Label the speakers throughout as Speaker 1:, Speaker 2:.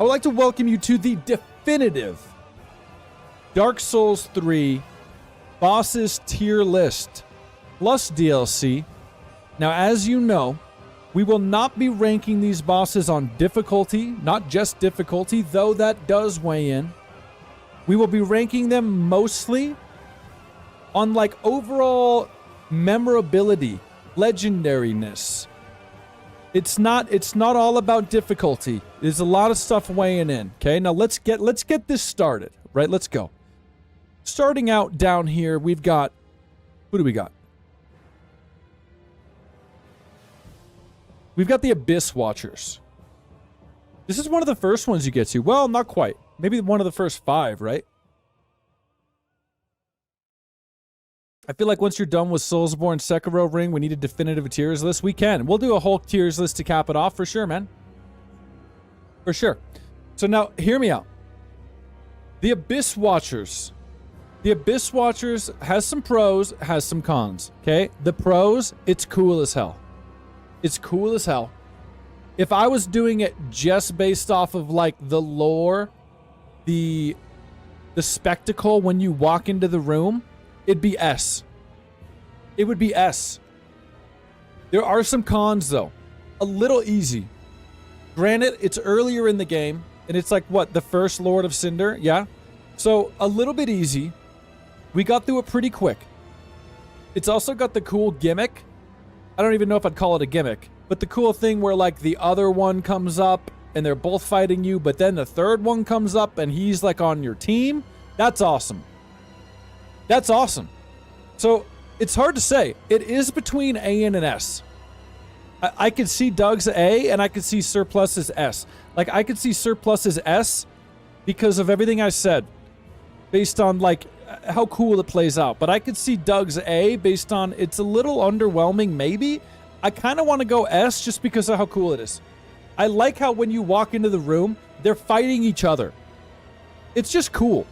Speaker 1: I would like to welcome you to the definitive Dark Souls 3 Bosses tier list plus DLC. Now, as you know, we will not be ranking these bosses on difficulty, not just difficulty, though that does weigh in. We will be ranking them mostly on like overall memorability, legendariness. It's not all about difficulty. There's a lot of stuff weighing in. Okay, now let's get this started. Right, let's go. Starting out down here, we've got, who do we got? We've got the Abyss Watchers. This is one of the first ones you get to. Well, not quite. Maybe one of the first 5, right? I feel like once you're done with Soulsborne Sekiro Ring, we need a definitive tiers list. We can. We'll do a whole tiers list to cap it off for sure, man. For sure. So now, hear me out. The Abyss Watchers. The Abyss Watchers has some pros, has some cons. Okay? The pros, it's cool as hell. It's cool as hell. If I was doing it just based off of like the lore, the spectacle when you walk into the room, it'd be S. It would be S. There are some cons though. A little easy. Granted, it's earlier in the game, and it's like what, the first Lord of Cinder? Yeah. So a little bit easy. We got through it pretty quick. It's also got the cool gimmick. I don't even know if I'd call it a gimmick, but the cool thing where like the other one comes up and they're both fighting you, but then the third one comes up and he's like on your team. That's awesome. That's awesome. So it's hard to say. It is between A and an S. I could see Doug's A and I could see Surplus's S. Like I could see Surplus's S because of everything I said, based on like how cool it plays out. But I could see Doug's A based on it's a little underwhelming maybe. I kind of want to go S just because of how cool it is. I like how when you walk into the room, they're fighting each other. It's just cool.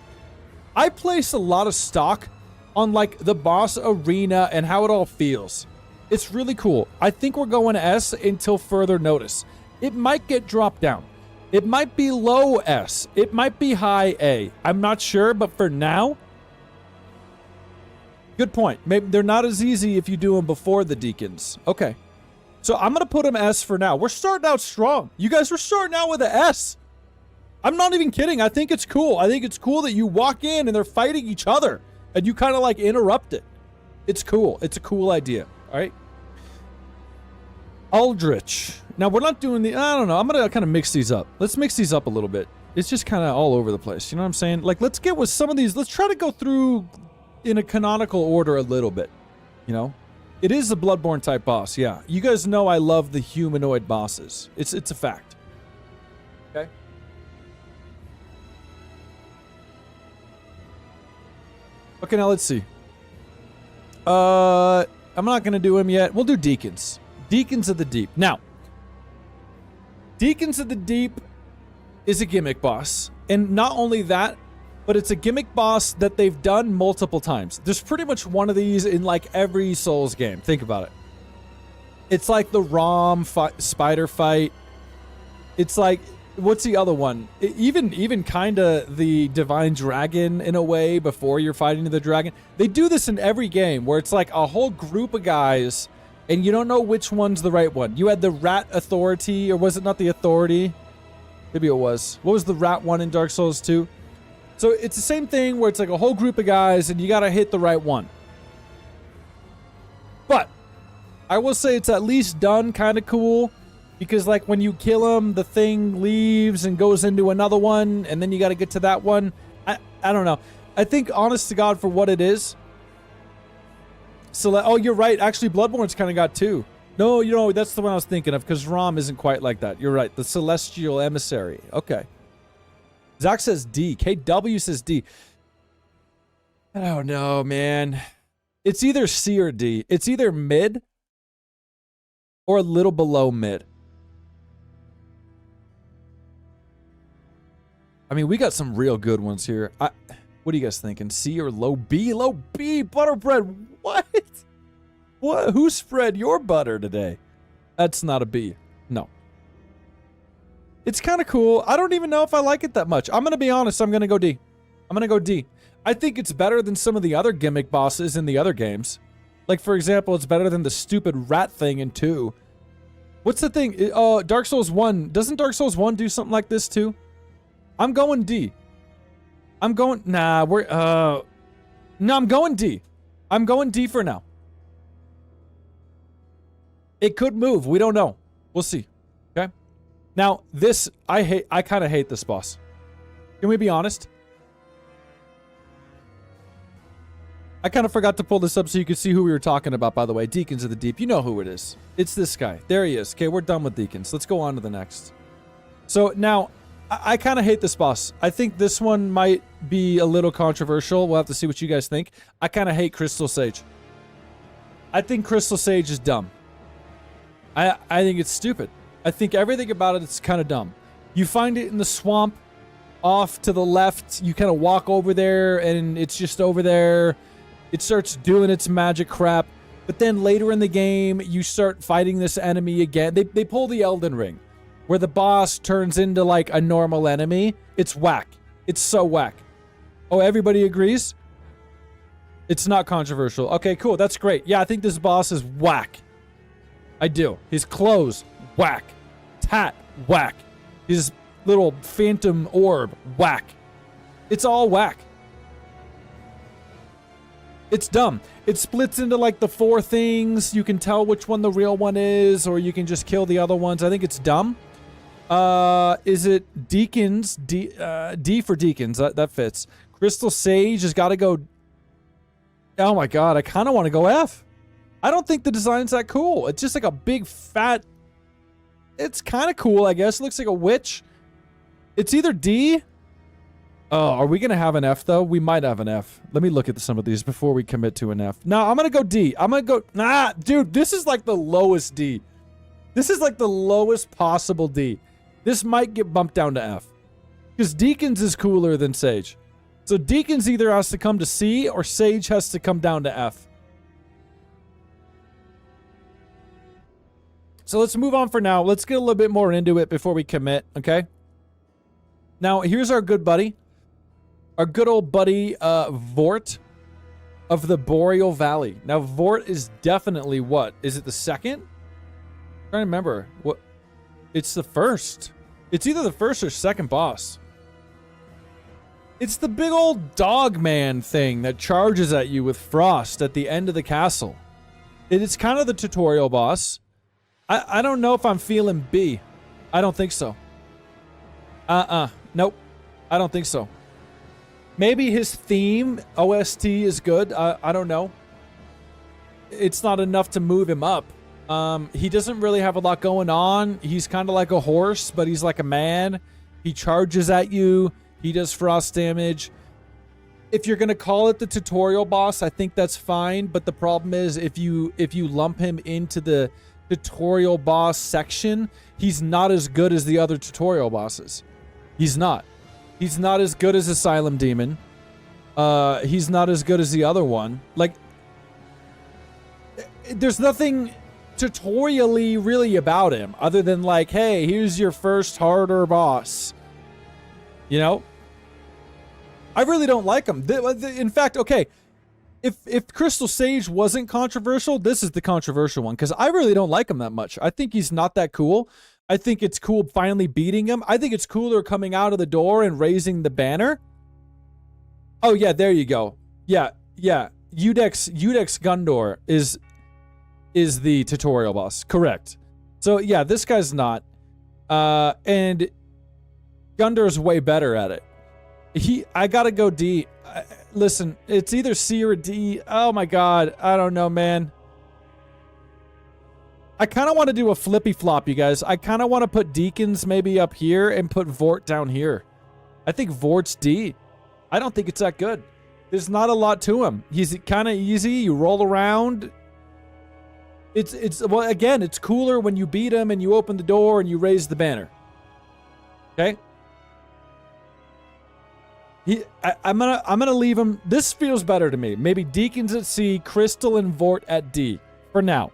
Speaker 1: I place a lot of stock on like the boss arena and how it all feels. It's really cool. I think we're going S until further notice. It might get dropped down. It might be low S. It might be high A. I'm not sure, but for now, good point. Maybe they're not as easy if you do them before the Deacons. Okay. So I'm going to put them S for now. We're starting out strong. You guys were starting out with an S. I'm not even kidding. I think it's cool. I think it's cool that you walk in and they're fighting each other and you kind of like interrupt it. It's cool. It's a cool idea. All right. Aldrich. Now we're not doing the, I don't know. I'm going to kind of mix these up. Let's mix these up a little bit. It's just kind of all over the place. You know what I'm saying? Like, let's get with some of these. Let's try to go through in a canonical order a little bit. You know, it is a Bloodborne type boss. Yeah. You guys know I love the humanoid bosses. It's a fact. Okay. Okay, now let's see. I'm not going to do him yet. We'll do Deacons. Deacons of the Deep. Now, Deacons of the Deep is a gimmick boss. And not only that, but it's a gimmick boss that they've done multiple times. There's pretty much one of these in like every Souls game. Think about it. It's like the Rom spider fight. It's like, what's the other one? Even kind of the Divine Dragon in a way before you're fighting the dragon. They do this in every game where it's like a whole group of guys and you don't know which one's the right one. You had the Rat Authority, or was it not the Authority? Maybe it was. What was the Rat one in Dark Souls 2? So it's the same thing where it's like a whole group of guys and you got to hit the right one. But I will say it's at least done kind of cool. Because, like, when you kill him, the thing leaves and goes into another one, and then you got to get to that one. I don't know. I think, honest to God, for what it is. So, oh, you're right. Actually, Bloodborne's kind of got 2. No, you know, that's the one I was thinking of, because Rom isn't quite like that. You're right. The Celestial Emissary. Okay. Zach says D. KW says D. I don't know, man. It's either C or D. It's either mid or a little below mid. I mean, we got some real good ones here. What are you guys thinking? C or low B? Low B, Butterbread. What? What? Who spread your butter today? That's not a B. No. It's kind of cool. I don't even know if I like it that much. I'm going to be honest. I'm going to go D. I'm going to go D. I think it's better than some of the other gimmick bosses in the other games. Like, for example, it's better than the stupid rat thing in 2. What's the thing? Dark Souls 1. Doesn't Dark Souls 1 do something like this too? I'm going D. I'm going... Nah, we're... No, I'm going D. I'm going D for now. It could move. We don't know. We'll see. Okay? Now, this... I kind of hate this boss. Can we be honest? I kind of forgot to pull this up so you could see who we were talking about, by the way. Deacons of the Deep. You know who it is. It's this guy. There he is. Okay, we're done with Deacons. Let's go on to the next. So, now, I kind of hate this boss. I think this one might be a little controversial. We'll have to see what you guys think. I kind of hate Crystal Sage. I think Crystal Sage is dumb. I think it's stupid. I think everything about it is kind of dumb. You find it in the swamp off to the left. You kind of walk over there, and it's just over there. It starts doing its magic crap. But then later in the game, you start fighting this enemy again. They pull the Elden Ring, where the boss turns into like a normal enemy. It's whack. It's so whack. Oh, everybody agrees? It's not controversial. Okay, cool. That's great. Yeah, I think this boss is whack. I do. His clothes, whack. Tat, whack. His little phantom orb, whack. It's all whack. It's dumb. It splits into like the 4 things. You can tell which one the real one is, or you can just kill the other ones. I think it's dumb. Is it Deacons? D for Deacons. That fits. Crystal Sage has got to go... Oh my god, I kind of want to go F. I don't think the design's that cool. It's just like a big fat... It's kind of cool, I guess. It looks like a witch. It's either D... Oh, are we going to have an F, though? We might have an F. Let me look at some of these before we commit to an F. No, I'm going to go D. I'm going to go... Nah, dude, this is like the lowest D. This is like the lowest possible D. This might get bumped down to F. Because Deacons is cooler than Sage. So Deacons either has to come to C or Sage has to come down to F. So let's move on for now. Let's get a little bit more into it before we commit, okay? Now, here's our good buddy. Our good old buddy, Vordt of the Boreal Valley. Now, Vordt is definitely what? Is it the second? I'm trying to remember. What? It's the first. It's either the first or second boss. It's the big old dog man thing that charges at you with frost at the end of the castle. It's kind of the tutorial boss. I don't know if I'm feeling B. I don't think so. Nope. I don't think so. Maybe his theme, OST, is good. I don't know. It's not enough to move him up. He doesn't really have a lot going on. He's kind of like a horse, but he's like a man. He charges at you. He does frost damage. If you're going to call it the tutorial boss, I think that's fine. But the problem is if you lump him into the tutorial boss section, he's not as good as the other tutorial bosses. He's not. He's not as good as Asylum Demon. He's not as good as the other one. Like, there's nothing tutorially really about him other than like, hey, here's your first harder boss. You know? I really don't like him. In fact, okay, if Crystal Sage wasn't controversial, this is the controversial one because I really don't like him that much. I think he's not that cool. I think it's cool finally beating him. I think it's cooler coming out of the door and raising the banner. Oh, yeah, there you go. Yeah. Udex Gundor is the tutorial boss. Correct. So, yeah, this guy's not. And Gundor's way better at it. I gotta go D. Listen, it's either C or D. Oh, my God. I don't know, man. I kind of want to do a flippy flop, you guys. I kind of want to put Deacons maybe up here and put Vordt down here. I think Vordt's D. I don't think it's that good. There's not a lot to him. He's kind of easy. You roll around. Well, again, it's cooler when you beat him and you open the door and you raise the banner. Okay? I'm gonna leave him. This feels better to me. Maybe Deacons at C, Crystal and Vordt at D for now.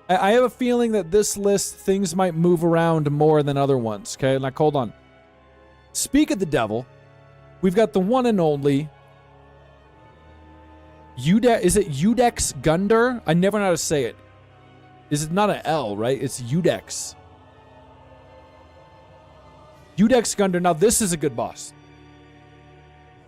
Speaker 1: I have a feeling that this list, things might move around more than other ones. Okay, like, hold on. Speak of the devil. We've got the one and only is it Udex Gundyr? I never know how to say it. Is it not an L, right? It's Udex. Udex Gundyr. Now, this is a good boss.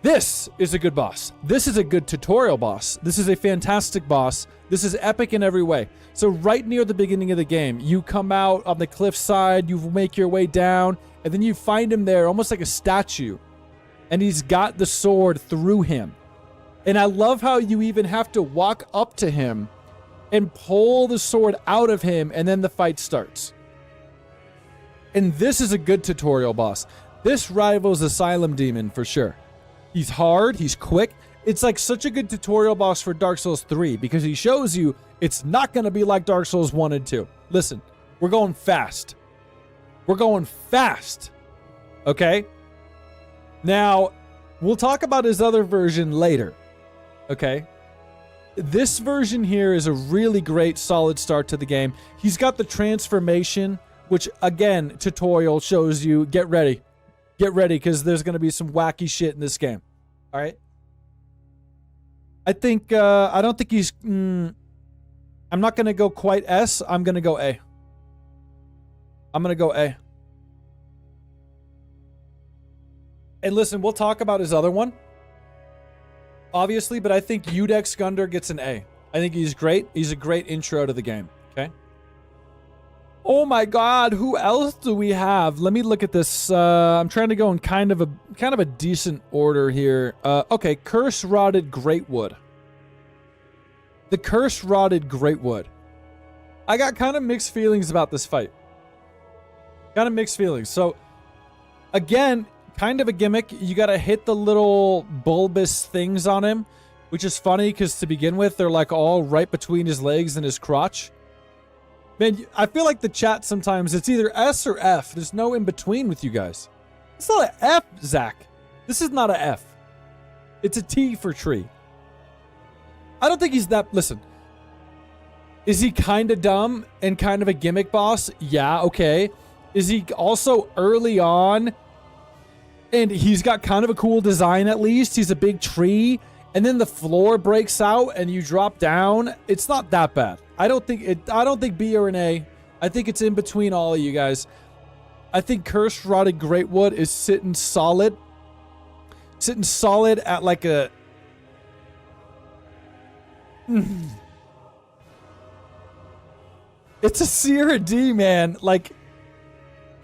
Speaker 1: This is a good boss. This is a good tutorial boss. This is a fantastic boss. This is epic in every way. So right near the beginning of the game, you come out on the cliffside, you make your way down, and then you find him there almost like a statue. And he's got the sword through him. And I love how you even have to walk up to him and pull the sword out of him, and then the fight starts. And this is a good tutorial boss. This rivals Asylum Demon for sure. He's hard, he's quick. It's like such a good tutorial boss for Dark Souls 3 because he shows you it's not going to be like Dark Souls 1 and 2. Listen, we're going fast. We're going fast. Okay? Now, we'll talk about his other version later. Okay? This version here is a really great, solid start to the game. He's got the transformation, which, again, tutorial shows you, get ready. Get ready, because there's going to be some wacky shit in this game. All right? I think, I don't think he's, I'm not going to go quite S. I'm going to go A. I'm going to go A. And listen, we'll talk about his other one, obviously, but I think Udex Gundyr gets an A. I think he's great. He's a great intro to the game, okay? Oh my god, who else do we have? Let me look at this. I'm trying to go in kind of a decent order here. Okay, Curse Rotted Greatwood. The Curse Rotted Greatwood. I got kind of mixed feelings about this fight. Kind of mixed feelings. So, again, kind of a gimmick. You gotta hit the little bulbous things on him, which is funny because to begin with, they're like all right between his legs and his crotch. Man, I feel like the chat sometimes, it's either S or F. There's no in between with you guys. It's not an F, Zach. This is not an F. It's a T for tree. I don't think he's that... Listen. Is he kind of dumb and kind of a gimmick boss? Yeah, okay. Is he also early on... And he's got kind of a cool design at least. He's a big tree. And then the floor breaks out and you drop down. It's not that bad. I don't think B or an A. I think it's in between all of you guys. I think Cursed Rotted Greatwood is sitting solid. Sitting solid at like a... It's a C or a D, man. Like,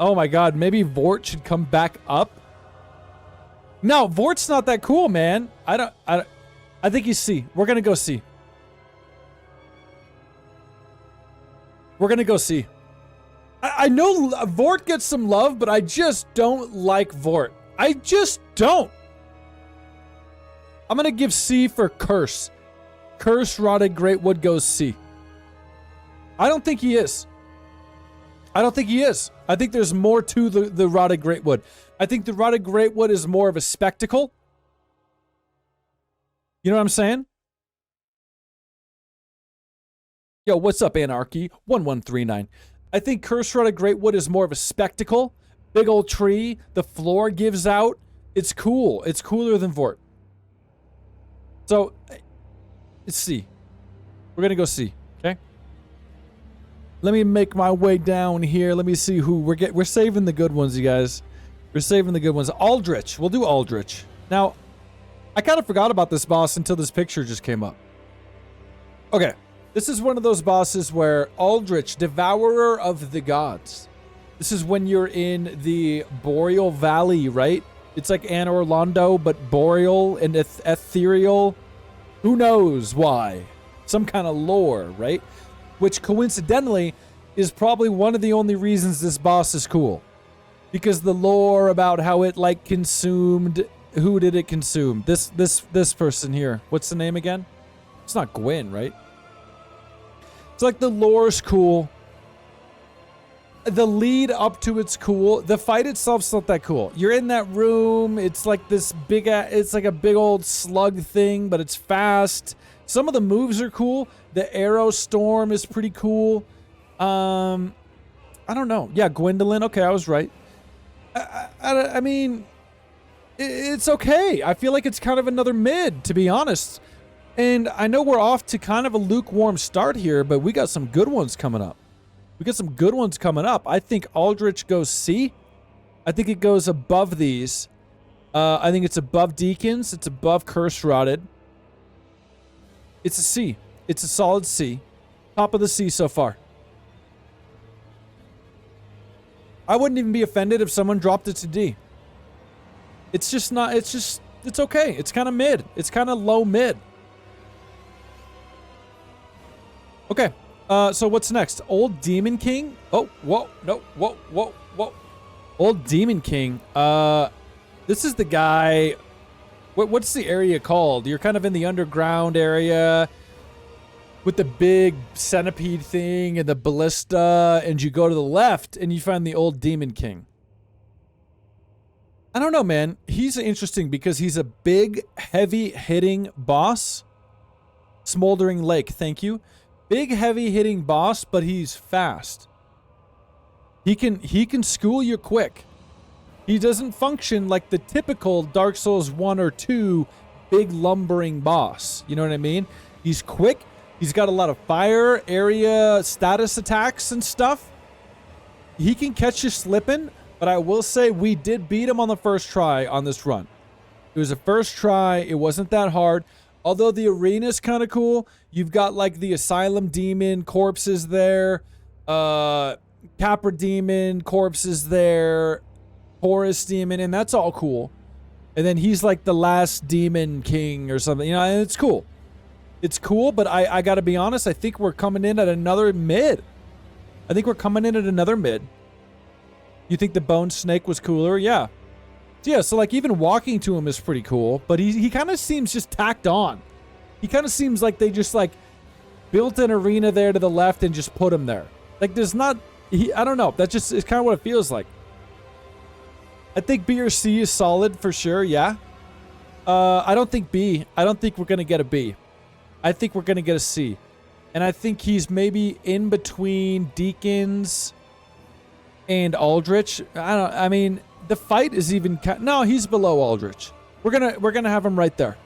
Speaker 1: oh my god, maybe Vort should come back up. No, Vort's not that cool, man. I think he's C. We're gonna go C. We're gonna go C. I know Vort gets some love, but I just don't like Vort. I just don't. I'm gonna give C for Curse. Curse Rotted Greatwood goes C. I don't think he is. I don't think he is. I think there's more to the Rotted Greatwood. I think the Rotted Greatwood is more of a spectacle. You know what I'm saying? Yo, what's up, Anarchy? 1139. I think Curse Rotted Greatwood is more of a spectacle. Big old tree. The floor gives out. It's cool. It's cooler than Vort. So, it's C. We're going to go C. Okay? Let me make my way down here. Let me see who we're saving the good ones, you guys. We're saving the good ones. Aldrich. We'll do Aldrich. Now, I kind of forgot about this boss until this picture just came up. Okay. This is one of those bosses where Aldrich, Devourer of the Gods. This is when you're in the Boreal Valley, right? It's like Anor Londo, but boreal and ethereal. Who knows why? Some kind of lore, right? Which coincidentally is probably one of the only reasons this boss is cool. Because the lore about how it like consumed, who did it consume? This person here. What's the name again? It's not Gwyn, right? It's like the lore's cool. The lead up to it's cool. The fight itself's not that cool. You're in that room. It's like this big, it's like a big old slug thing, but it's fast. Some of the moves are cool. The arrow storm is pretty cool. I don't know. Yeah, Gwendolyn. Okay, I was right. I mean, it's okay. I feel like it's kind of another mid, to be honest. And I know we're off to kind of a lukewarm start here, but we got some good ones coming up. I think Aldrich goes C. I think it goes above these. I think it's above Deacons. It's above Curse Rotted. It's a C. It's a solid C. Top of the C so far. I wouldn't even be offended if someone dropped it to D. It's just not, it's okay. It's kind of mid. It's kind of low mid. Okay. So what's next? Old Demon King? Oh, whoa, no, whoa. Old Demon King. This is the guy. What's the area called? You're kind of in the underground area with the big centipede thing and the ballista, and you go to the left and you find the Old Demon King. I don't know, man. He's interesting because he's a big, heavy-hitting boss. Smoldering Lake, thank you. Big, heavy-hitting boss, but he's fast. He can school you quick. He doesn't function like the typical Dark Souls 1 or 2 big lumbering boss. You know what I mean? He's quick. He's got a lot of fire, area, status attacks and stuff. He can catch you slipping, but I will say we did beat him on the first try on this run. It was a first try. It wasn't that hard. Although the arena's kind of cool. You've got like the Asylum Demon corpses there. Capra Demon corpses there. Horus Demon, and that's all cool. And then he's like the last Demon King or something. You know, and it's cool. It's cool, but I gotta be honest, I think we're coming in at another mid. You think the Bone Snake was cooler? Yeah. So like even walking to him is pretty cool, but he kind of seems just tacked on. He kind of seems like they just like built an arena there to the left and just put him there. Like there's not, I don't know. That's just, it's kind of what it feels like. I think B or C is solid for sure, yeah. I don't think B. I don't think we're going to get a B. I think we're going to get a C. And I think he's maybe in between Deacons and Aldrich. I mean, the fight is even... No, he's below Aldrich. We're gonna have him right there.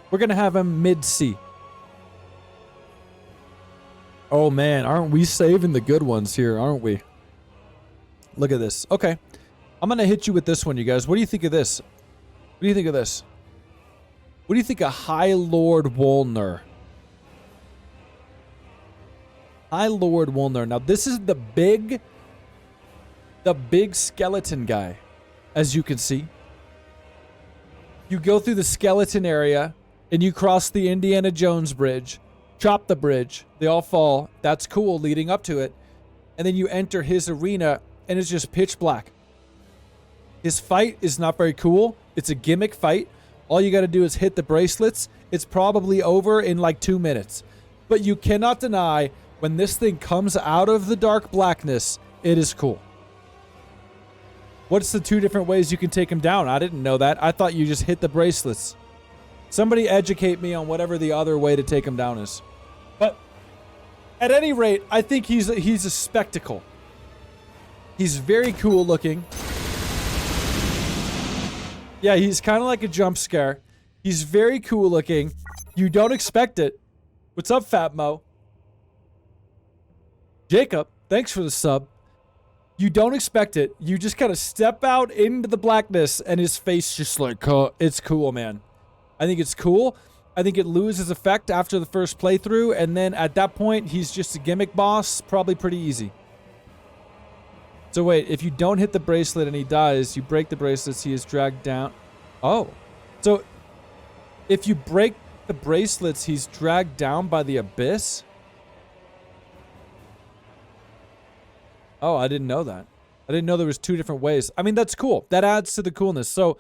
Speaker 1: We're going to have him mid-C. Oh, man. Aren't we saving the good ones here, aren't we? Look at this. Okay. I'm going to hit you with this one, you guys. What do you think of this? What do you think of this? What do you think of High Lord Wolnir? High Lord Wolnir. Now, this is the big skeleton guy, as you can see. You go through the skeleton area, and you cross the Indiana Jones bridge, chop the bridge, they all fall. That's cool leading up to it. And then you enter his arena, and it's just pitch black. His fight is not very cool. It's a gimmick fight. All you got to do is hit the bracelets. It's probably over in like 2 minutes. But you cannot deny when this thing comes out of the dark blackness, it is cool. What's the 2 different ways you can take him down? I didn't know that. I thought you just hit the bracelets. Somebody educate me on whatever the other way to take him down is. But at any rate, I think he's a spectacle. He's very cool looking. Yeah, he's kind of like a jump scare. He's very cool looking. You don't expect it. What's up, Fat Mo? Jacob, thanks for the sub. You don't expect it. You just kind of step out into the blackness and his face just like, it's cool, man. I think it's cool. I think it loses effect after the first playthrough. And then at that point, he's just a gimmick boss. Probably pretty easy. So wait, if you don't hit the bracelet and he dies, you break the bracelets, he is dragged down. Oh. So if you break the bracelets, he's dragged down by the abyss? Oh, I didn't know that. I didn't know there was 2 different ways. I mean, that's cool. That adds to the coolness. So,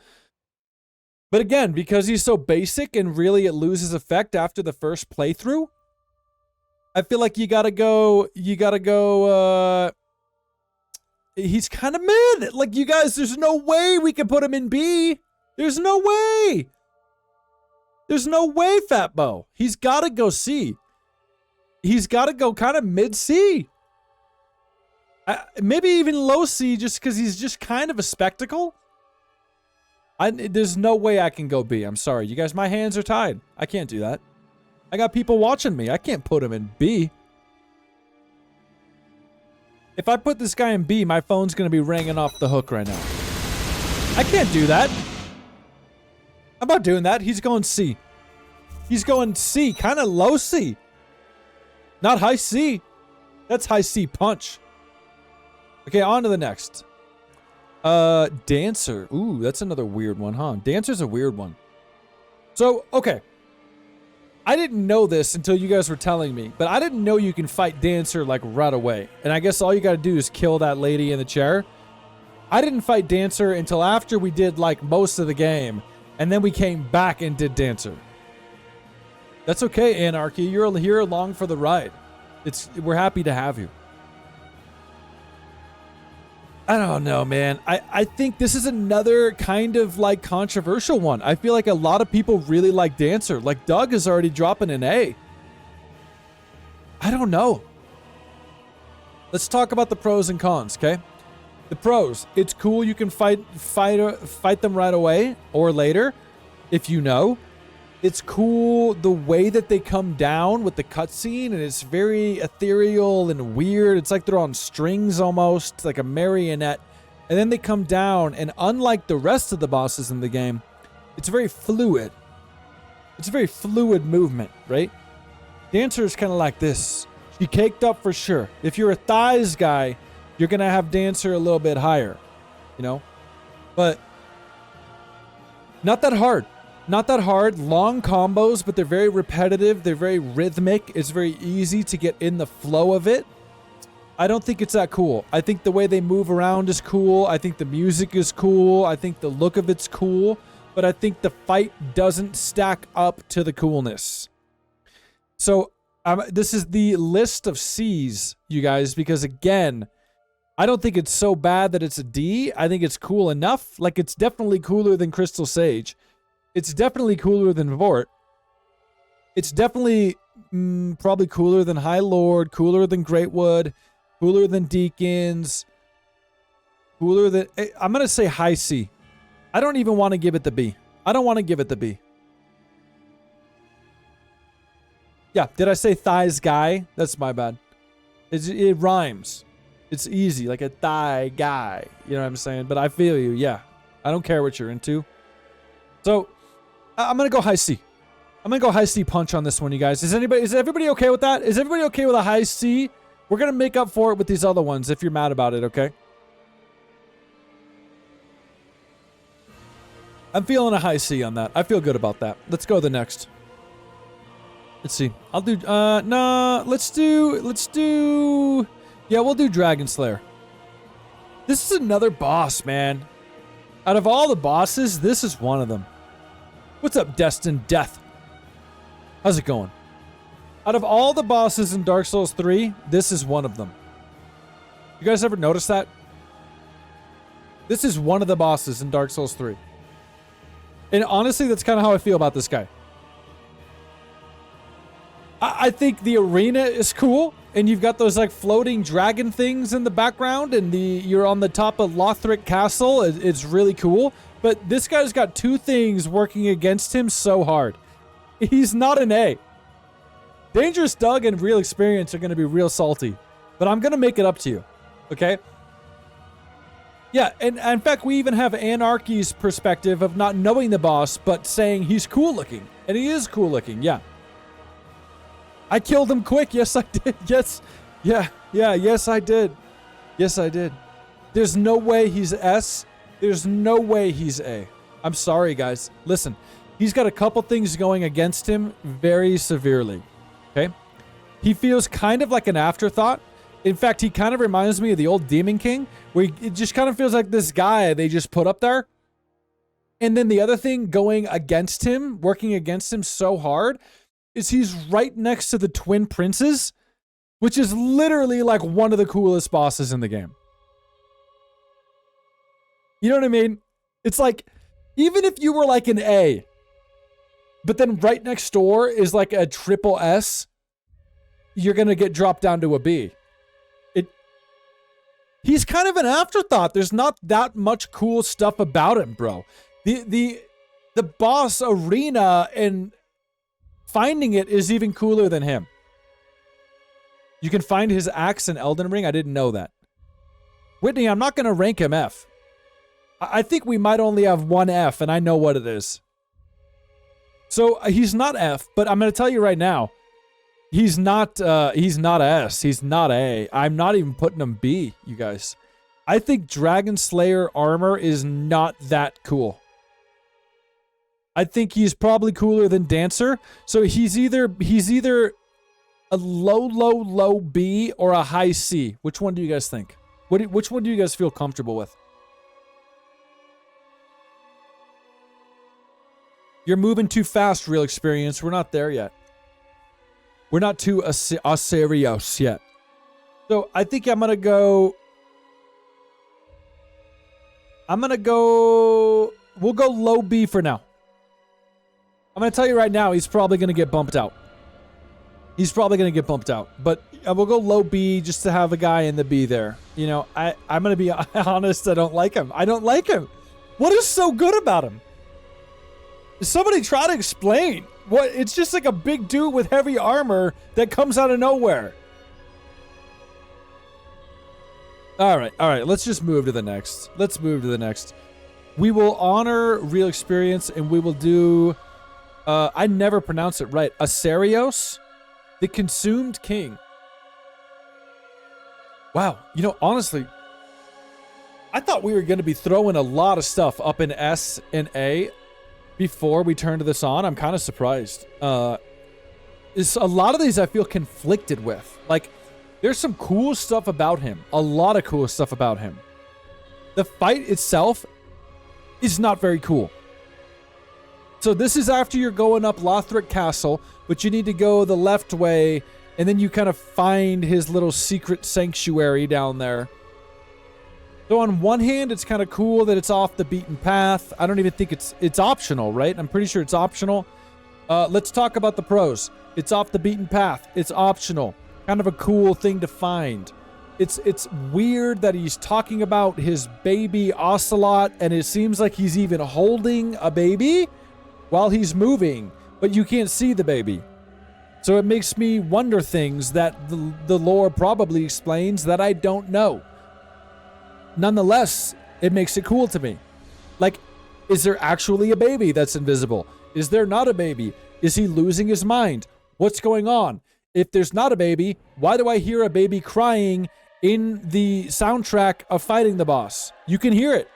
Speaker 1: but again, because he's so basic and really it loses effect after the first playthrough, I feel like you gotta go, he's kind of mid. Like, you guys, there's no way we can put him in B. There's no way. There's no way, Fat Bo. He's got to go C. He's got to go kind of mid-C. Maybe even low C, just because he's just kind of a spectacle. There's no way I can go B. I'm sorry. You guys, my hands are tied. I can't do that. I got people watching me. I can't put him in B. If I put this guy in B, my phone's going to be ringing off the hook right now. I can't do that. I'm not doing that. He's going C. He's going C. Kind of low C. Not high C. That's high C punch. Okay, on to the next. Dancer. Ooh, that's another weird one, huh? Dancer's a weird one. So, okay. I didn't know this until you guys were telling me, but I didn't know you can fight Dancer like right away. And I guess all you gotta do is kill that lady in the chair. I didn't fight Dancer until after we did like most of the game, and then we came back and did Dancer. That's okay, Anarchy. You're here along for the ride. We're happy to have you. I don't know, man. I think this is another kind of like controversial one. I feel like a lot of people really like Dancer. Like Doug is already dropping an A. I don't know. Let's talk about the pros and cons, okay? The pros, it's cool. You can fight them right away or later, if you know. It's cool the way that they come down with the cutscene, and it's very ethereal and weird. It's like they're on strings almost, like a marionette. And then they come down, and unlike the rest of the bosses in the game, it's very fluid. It's a very fluid movement, right? Dancer is kind of like this. She caked up for sure. If you're a thighs guy, you're going to have Dancer a little bit higher, you know? But not that hard. Not that hard. Long combos, but they're very repetitive. They're very rhythmic. It's very easy to get in the flow of it. I don't think it's that cool. I think the way they move around is cool. I think the music is cool. I think the look of it's cool. But I think the fight doesn't stack up to the coolness. So this is the list of C's, you guys, because again, I don't think it's so bad that it's a D. I think it's cool enough. Like, it's definitely cooler than Crystal Sage. It's definitely cooler than Vort. It's definitely probably cooler than High Lord, cooler than Greatwood, cooler than Deacons, cooler than... I'm going to say high C. I don't even want to give it the B. I don't want to give it the B. Yeah, did I say thighs guy? That's my bad. It rhymes. It's easy, like a thigh guy. You know what I'm saying? But I feel you, yeah. I don't care what you're into. So, I'm going to go high C. I'm going to go high C punch on this one, you guys. Is everybody okay with that? Is everybody okay with a high C? We're going to make up for it with these other ones if you're mad about it, okay? I'm feeling a high C on that. I feel good about that. Let's go to the next. Let's see. I'll do, no, let's do, yeah, we'll do Dragon Slayer. This is another boss, man. Out of all the bosses, this is one of them. What's up, Destined Death? How's it going? Out of all the bosses in Dark Souls 3, this is one of them. You guys ever notice that? This is one of the bosses in Dark Souls 3. And honestly, that's kind of how I feel about this guy. I think the arena is cool, and you've got those like floating dragon things in the background, and you're on the top of Lothric Castle. It's really cool. But this guy's got two things working against him so hard. He's not an A. Dangerous Doug and Real Experience are going to be real salty, but I'm going to make it up to you. Okay? Yeah, and in fact, we even have Anarchy's perspective of not knowing the boss, but saying he's cool looking. And he is cool looking, yeah. I killed him quick. Yes, I did. Yes. Yeah. Yes, I did. Yes, I did. There's no way he's S. There's no way he's A. I'm sorry, guys. Listen, he's got a couple things going against him very severely. Okay? He feels kind of like an afterthought. In fact, he kind of reminds me of the old Demon King, where it just kind of feels like this guy they just put up there. And then the other thing going against him, working against him so hard, is he's right next to the Twin Princes, which is literally like one of the coolest bosses in the game. You know what I mean? It's like, even if you were like an A, but then right next door is like a triple S, you're going to get dropped down to a B. he's kind of an afterthought. There's not that much cool stuff about him, bro. The boss arena and finding it is even cooler than him. You can find his axe in Elden Ring. I didn't know that. Whitney, I'm not going to rank him F. I think we might only have one F, and I know what it is. So he's not F, but I'm going to tell you right now, he's not a S. He's not A. I'm not even putting him B, you guys. I think Dragon Slayer armor is not that cool. I think he's probably cooler than Dancer. So he's either a low B or a high C. Which one do you guys think? Which one do you guys feel comfortable with? You're moving too fast, Real Experience. We're not there yet. We're not too Aserios yet. So I think I'm going to go... We'll go low B for now. I'm going to tell you right now, he's probably going to get bumped out. He's probably going to get bumped out. But we'll go low B just to have a guy in the B there. You know, I'm going to be honest, I don't like him. I don't like him. What is so good about him? Somebody try to explain. What? It's just like a big dude with heavy armor that comes out of nowhere. All right. Let's just move to the next. We will honor Real Experience, and we will do... I never pronounce it right. Aserios, the Consumed King. Wow. You know, honestly, I thought we were going to be throwing a lot of stuff up in S and A before we turned this on. I'm kind of surprised. Is a lot of these I feel conflicted with. Like, there's some cool stuff about him. A lot of cool stuff about him. The fight itself is not very cool. So this is after you're going up Lothric Castle, but you need to go the left way, and then you kind of find his little secret sanctuary down there. So on one hand, it's kind of cool that it's off the beaten path. I don't even think it's optional, right? I'm pretty sure it's optional. Let's talk about the pros. It's off the beaten path. It's optional. Kind of a cool thing to find. It's weird that he's talking about his baby Ocelot, and it seems like he's even holding a baby while he's moving, but you can't see the baby. So it makes me wonder things that the lore probably explains that I don't know. Nonetheless, it makes it cool to me. Like, is there actually a baby that's invisible? Is there not a baby? Is he losing his mind? What's going on? If there's not a baby, why do I hear a baby crying in the soundtrack of fighting the boss? You can hear it.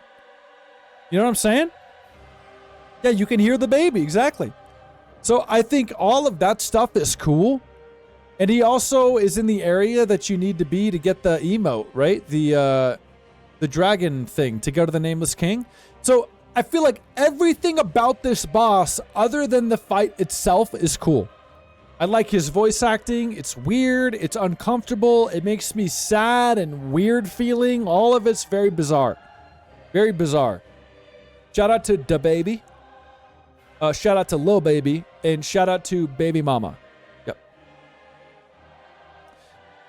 Speaker 1: You know what I'm saying? Yeah, you can hear the baby, exactly. So I think all of that stuff is cool. And he also is in the area that you need to be to get the emote, right? The dragon thing to go to the Nameless King. So I feel like everything about this boss, other than the fight itself, is cool. I like his voice acting. It's weird. It's uncomfortable. It makes me sad and weird feeling. All of it's very bizarre. Very bizarre. Shout out to DaBaby. Shout out to Lil Baby. And shout out to Baby Mama. Yep.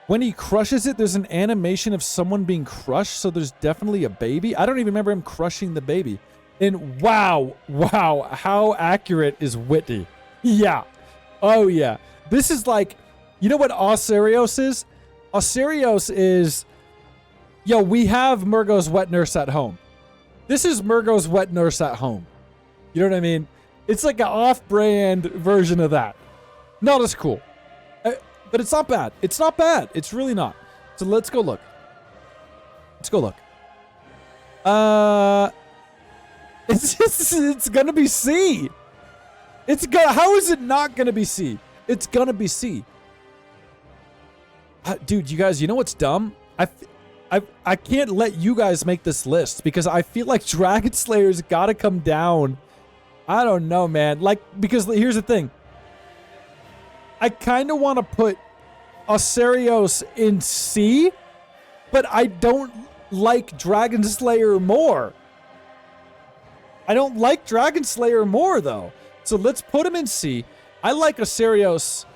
Speaker 1: When he crushes it, there's an animation of someone being crushed. So there's definitely a baby. I don't even remember him crushing the baby. And wow, how accurate is Whitney? Yeah. Oh, yeah. This is like, you know what Aserios is? Aserios is, yo, we have Murgo's Wet Nurse at home. This is Murgo's Wet Nurse at home. You know what I mean? It's like an off-brand version of that. Not as cool. But it's not bad. It's not bad. It's really not. So let's go look. Let's go look. It's gonna be C. How is it not gonna be C? It's gonna be C. Dude, you guys, you know what's dumb? I can't let you guys make this list because I feel like Dragon Slayer's gotta come down. I don't know, man. Like, because here's the thing. I kind of want to put Aserios in C, but I don't like Dragon Slayer more. I don't like Dragon Slayer more, though. So let's put him in C. I like Aserios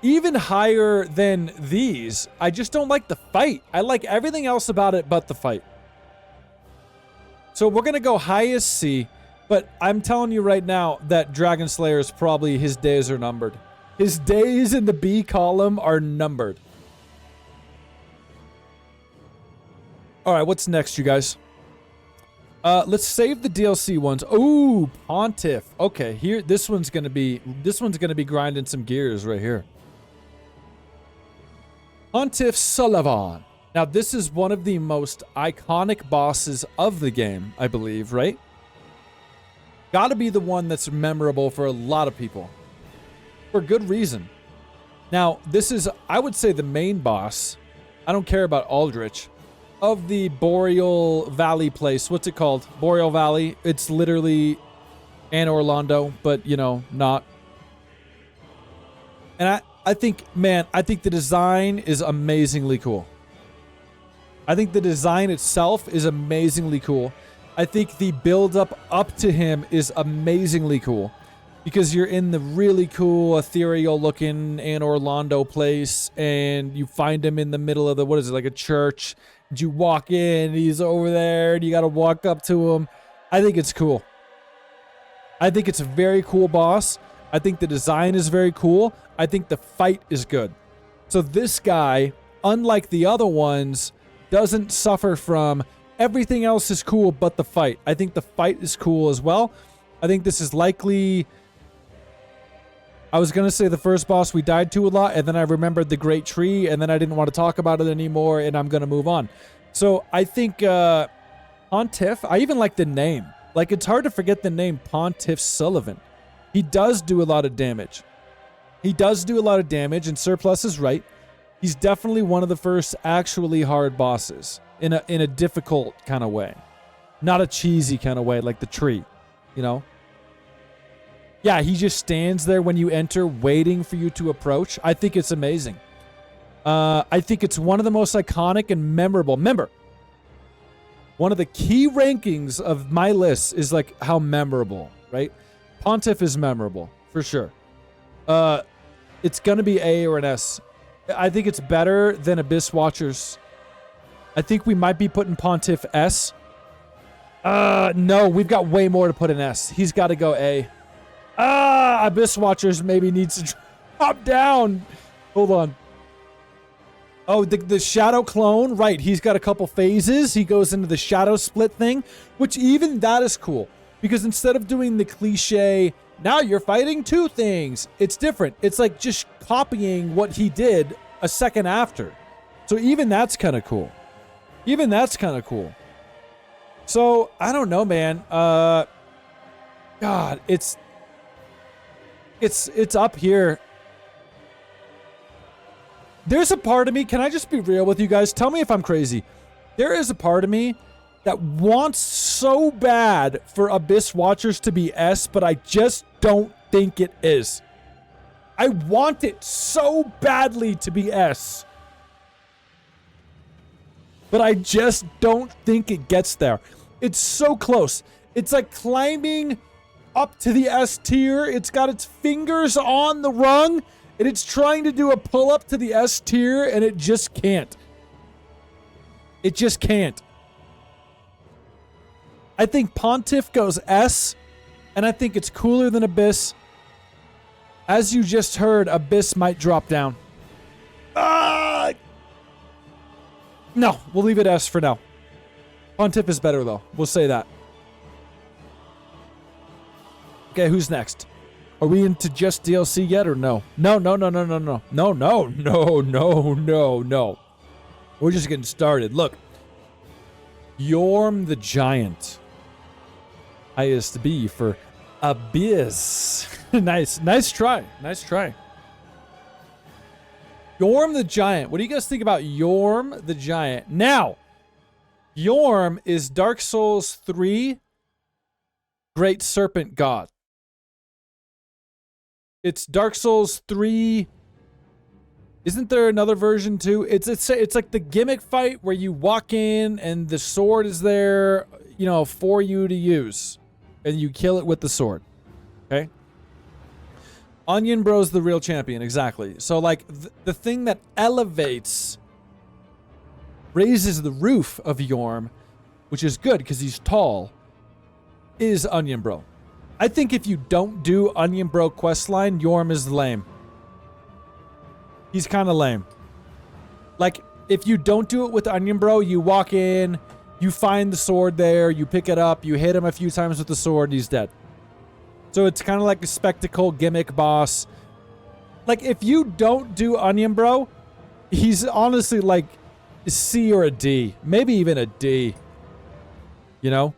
Speaker 1: even higher than these. I just don't like the fight. I like everything else about it but the fight. So we're going to go highest C, but I'm telling you right now that Dragon Slayer is probably, his days are numbered. His days in the B column are numbered. All right, what's next, you guys? Let's save the DLC ones. Ooh, Pontiff. Okay, here, this one's gonna be grinding some gears right here. Pontiff Sulyvahn. Now, this is one of the most iconic bosses of the game, I believe, right? Gotta be the one that's memorable for a lot of people. For good reason. Now, this is, I would say, the main boss. I don't care about Aldrich. Of the Boreal Valley place. What's it called? Boreal Valley. It's literally Anor Londo, but, you know, not. And I think, man, I think the design is amazingly cool. I think the design itself is amazingly cool. I think the build-up up to him is amazingly cool. Because you're in the really cool, ethereal-looking Anor Londo place, and you find him in the middle of the, what is it, like a church. You walk in, he's over there, and you gotta walk up to him. I think it's cool. I think it's a very cool boss. I think the design is very cool. I think the fight is good. So this guy, unlike the other ones, doesn't suffer from everything else is cool but the fight. I think the fight is cool as well. I think this is likely... I was going to say the first boss we died to a lot, and then I remembered the Great Tree, and then I didn't want to talk about it anymore, and I'm going to move on. So I think Pontiff, I even like the name. Like, it's hard to forget the name Pontiff Sulyvahn. He does do a lot of damage. He does do a lot of damage, and Surplus is right. He's definitely one of the first actually hard bosses in a difficult kind of way. Not a cheesy kind of way, like the tree, you know? Yeah, he just stands there when you enter, waiting for you to approach. I think it's amazing. I think it's one of the most iconic and memorable. Remember, one of the key rankings of my list is like how memorable, right? Pontiff is memorable, for sure. It's going to be A or an S. I think it's better than Abyss Watchers. I think we might be putting Pontiff S. No, we've got way more to put in S. He's got to go A. Abyss Watchers maybe needs to drop down. Hold on. Oh, the Shadow Clone. Right, he's got a couple phases. He goes into the Shadow Split thing, which even that is cool. Because instead of doing the cliche, now you're fighting two things, it's different. It's like just copying what he did a second after. So even that's kind of cool. Even that's kind of cool. So, I don't know, man. God, it's up here. There's a part of me, can I just be real with you guys? Tell me if I'm crazy. There is a part of me that wants so bad for Abyss Watchers to be S, but I just don't think it is. I want it so badly to be S. But I just don't think it gets there. It's so close. It's like climbing up to the S tier. It's got its fingers on the rung, and it's trying to do a pull-up to the S tier, and it just can't. It just can't. I think Pontiff goes S, and I think it's cooler than Abyss. As you just heard, Abyss might drop down. No, we'll leave it S for now. Pontiff is better, though. We'll say that. Okay, who's next? Are we into just DLC yet or no? No. We're just getting started. Look. Yorm the Giant. Highest B for Abyss. Nice try. Yorm the Giant. What do you guys think about Yorm the Giant? Now, Yorm is Dark Souls 3 Great Serpent God. It's Dark Souls 3. Isn't there another version too? It's like the gimmick fight where you walk in and the sword is there, you know, for you to use, and you kill it with the sword. Okay. Onion Bro's the real champion, exactly. So, like, the thing that elevates, raises the roof of Yorm, which is good because he's tall, is Onion Bro. I think if you don't do Onion Bro questline, Yorm is lame. He's kind of lame. Like, if you don't do it with Onion Bro, you walk in, you find the sword there, you pick it up, you hit him a few times with the sword, he's dead. So it's kind of like a spectacle gimmick boss. Like, if you don't do Onion Bro, he's honestly like a C or a D. Maybe even a D. You know?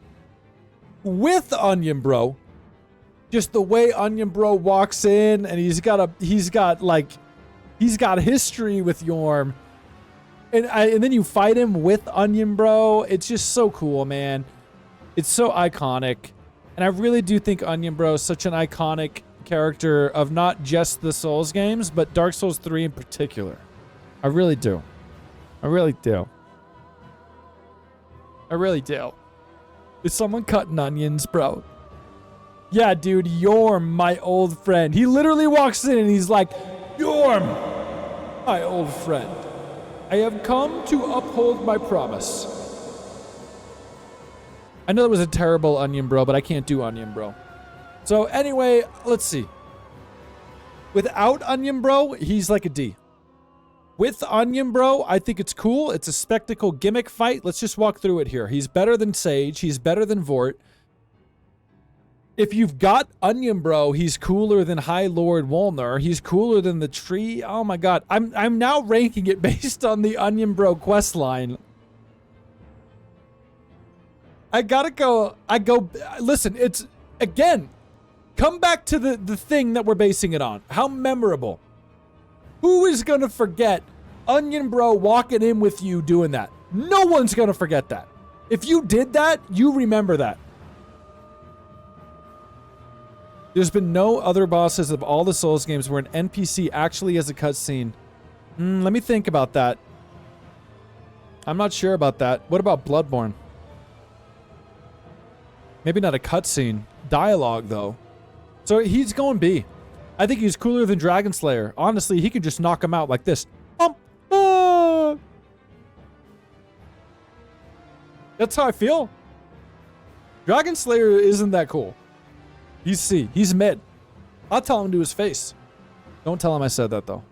Speaker 1: With Onion Bro, just the way Onion Bro walks in and he's got history with Yorm. And then you fight him with Onion Bro. It's just so cool, man. It's so iconic. And I really do think Onion Bro is such an iconic character of not just the Souls games, but Dark Souls 3 in particular. I really do. I really do. I really do. Is someone cutting onions, bro? Yeah, dude, Yorm, my old friend. He literally walks in and he's like, Yorm, my old friend. I have come to uphold my promise. I know that was a terrible Onion Bro, but I can't do Onion Bro. So anyway, let's see. Without Onion Bro, he's like a D. With Onion Bro, I think it's cool. It's a spectacle gimmick fight. Let's just walk through it here. He's better than Sage. He's better than Vort. If you've got Onion Bro, he's cooler than High Lord Wolnir. He's cooler than the tree. Oh my god. I'm now ranking it based on the Onion Bro questline. Listen, it's, again, come back to the thing that we're basing it on. How memorable. Who is going to forget Onion Bro walking in with you doing that? No one's going to forget that. If you did that, you remember that. There's been no other bosses of all the Souls games where an NPC actually has a cutscene. Let me think about that. I'm not sure about that. What about Bloodborne? Maybe not a cutscene. Dialogue, though. So he's going B. I think he's cooler than Dragon Slayer. Honestly, he could just knock him out like this. That's how I feel. Dragon Slayer isn't that cool. He's C. He's mid. I'll tell him to his face. Don't tell him I said that, though.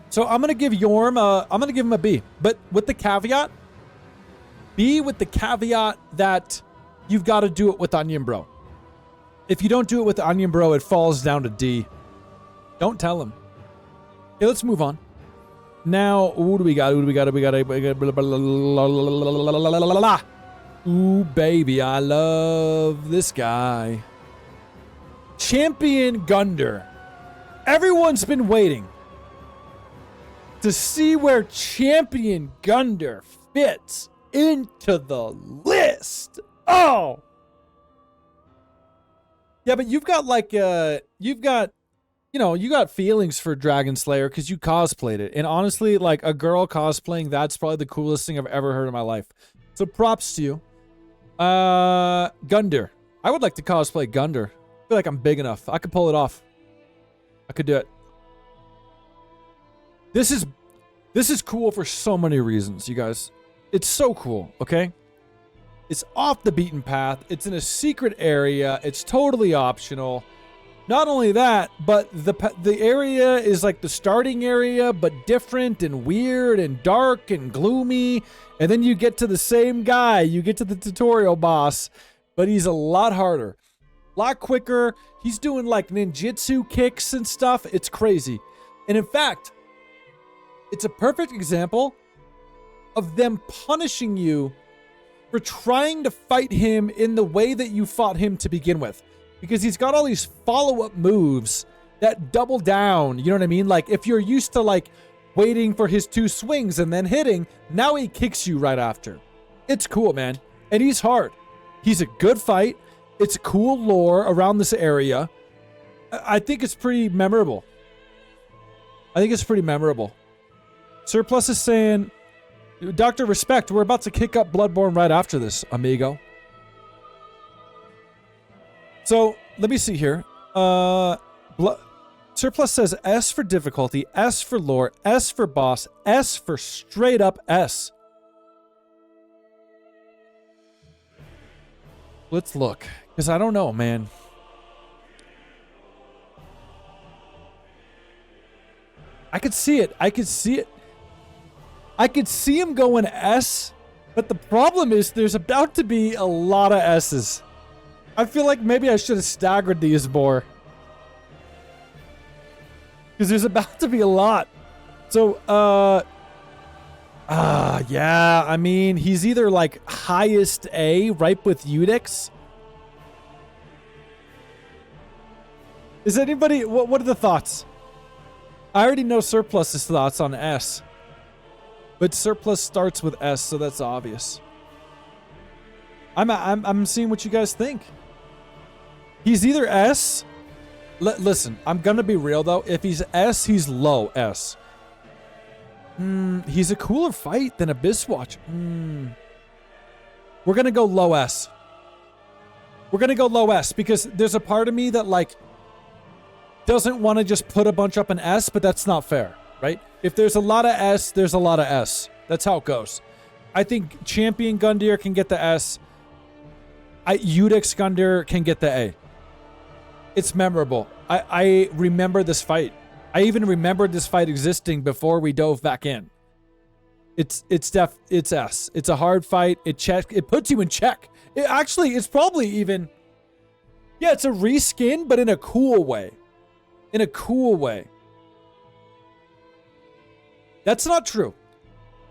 Speaker 1: So I'm going to give Yorm I'm going to give him a B. But with the caveat, B with the caveat that you've got to do it with Onion Bro. If you don't do it with Onion Bro, it falls down to D. Don't tell him. Okay, let's move on. Now, who do we got? Ooh, baby, I love this guy. Champion Gunder. Everyone's been waiting to see where Champion Gunder fits into the list. Oh! Yeah, but you've got like, you got feelings for Dragon Slayer because you cosplayed it. And honestly, like a girl cosplaying, that's probably the coolest thing I've ever heard in my life. So props to you. Gunder. I would like to cosplay Gunder. I feel like I'm big enough. I could pull it off. I could do it. This is cool for so many reasons, you guys. It's so cool, okay? It's off the beaten path. It's in a secret area. It's totally optional. Not only that, but the area is like the starting area, but different and weird and dark and gloomy. And then you get to the same guy. You get to the tutorial boss, but he's a lot harder, a lot quicker. He's doing like ninjutsu kicks and stuff. It's crazy. And in fact, it's a perfect example of them punishing you for trying to fight him in the way that you fought him to begin with. Because he's got all these follow-up moves that double down. You know what I mean? Like, if you're used to, like, waiting for his 2 swings and then hitting, now he kicks you right after. It's cool, man. And he's hard. He's a good fight. It's cool lore around this area. I think it's pretty memorable. Surplus is saying, Dr. Respect, we're about to kick up Bloodborne right after this, amigo. So let me see here. Surplus says S for difficulty, S for lore, S for boss, S for straight up S. Let's look, because I don't know, man. I could see it. I could see it. I could see him going S, but the problem is there's about to be a lot of S's. I feel like maybe I should have staggered these more. Because there's about to be a lot. So, yeah, I mean, he's either like highest A, right with Eudix. Is anybody, what are the thoughts? I already know Surplus's thoughts on S. But Surplus starts with S, so that's obvious. I'm seeing what you guys think. He's either S. Listen, I'm gonna be real though. If he's S, he's low S. He's a cooler fight than Abysswatch. We're gonna go low S. We're gonna go low S because there's a part of me that like doesn't want to just put a bunch up in S, but that's not fair, right? If there's a lot of S, there's a lot of S. That's how it goes. I think Champion Gundyr can get the S. Eudix Gundyr can get the A. It's memorable. I remember this fight. I even remembered this fight existing before we dove back in. It's S. It's a hard fight. It puts you in check. It's probably even, yeah, it's a reskin, but in a cool way. In a cool way. That's not true.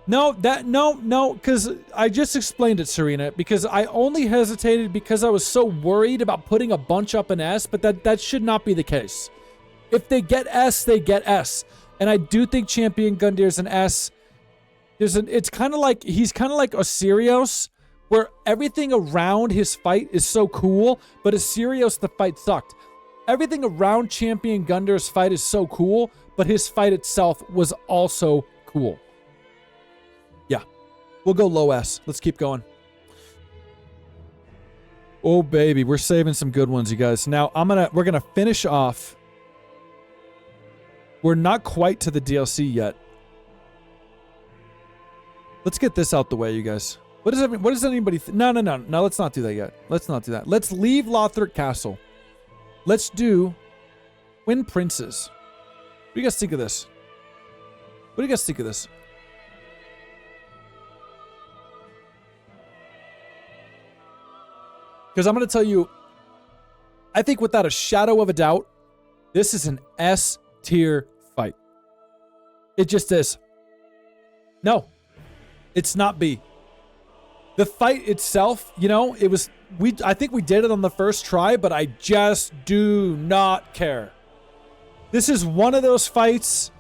Speaker 1: No, because I just explained it, Serena, because I only hesitated because I was so worried about putting a bunch up in S, but that should not be the case. If they get S, they get S. And I do think Champion Gundyr's an S. It's kind of like, he's kind of like Asirios, where everything around his fight is so cool, but Asirios, the fight sucked. Everything around Champion Gundyr's fight is so cool, but his fight itself was also cool. Yeah. We'll go low S. Let's keep going. Oh, baby. We're saving some good ones, you guys. Now, we're going to finish off. We're not quite to the DLC yet. Let's get this out the way, you guys. What does anybody think? No, let's not do that yet. Let's not do that. Let's leave Lothric Castle. Let's do Twin Princes. What do you guys think of this? What do you guys think of this? Because I'm going to tell you, I think without a shadow of a doubt, this is an S tier fight. It just is. No, it's not B. The fight itself, you know, I think we did it on the first try, but I just do not care. This is one of those fights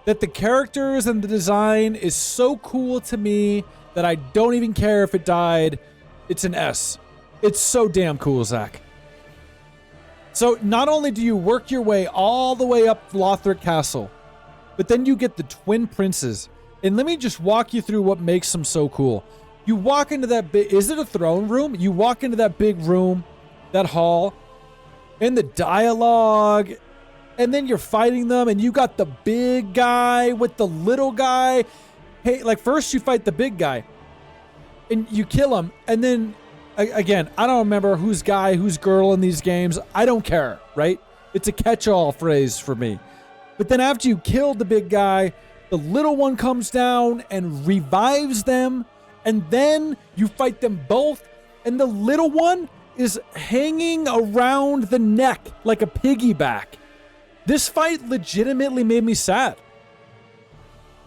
Speaker 1: that the characters and the design is so cool to me that I don't even care if it died. It's an S. It's so damn cool, Zach. So not only do you work your way all the way up Lothric Castle, but then you get the Twin Princes. And let me just walk you through what makes them so cool. You walk into that is it a throne room? You walk into that big room, that hall, and the dialogue, and then you're fighting them, and you got the big guy with the little guy. Hey, like first you fight the big guy, and you kill him, and then, again, I don't remember who's guy, who's girl in these games. I don't care, right? It's a catch-all phrase for me. But then after you kill the big guy, the little one comes down and revives them, and then you fight them both, and the little one is hanging around the neck like a piggyback. This fight legitimately made me sad.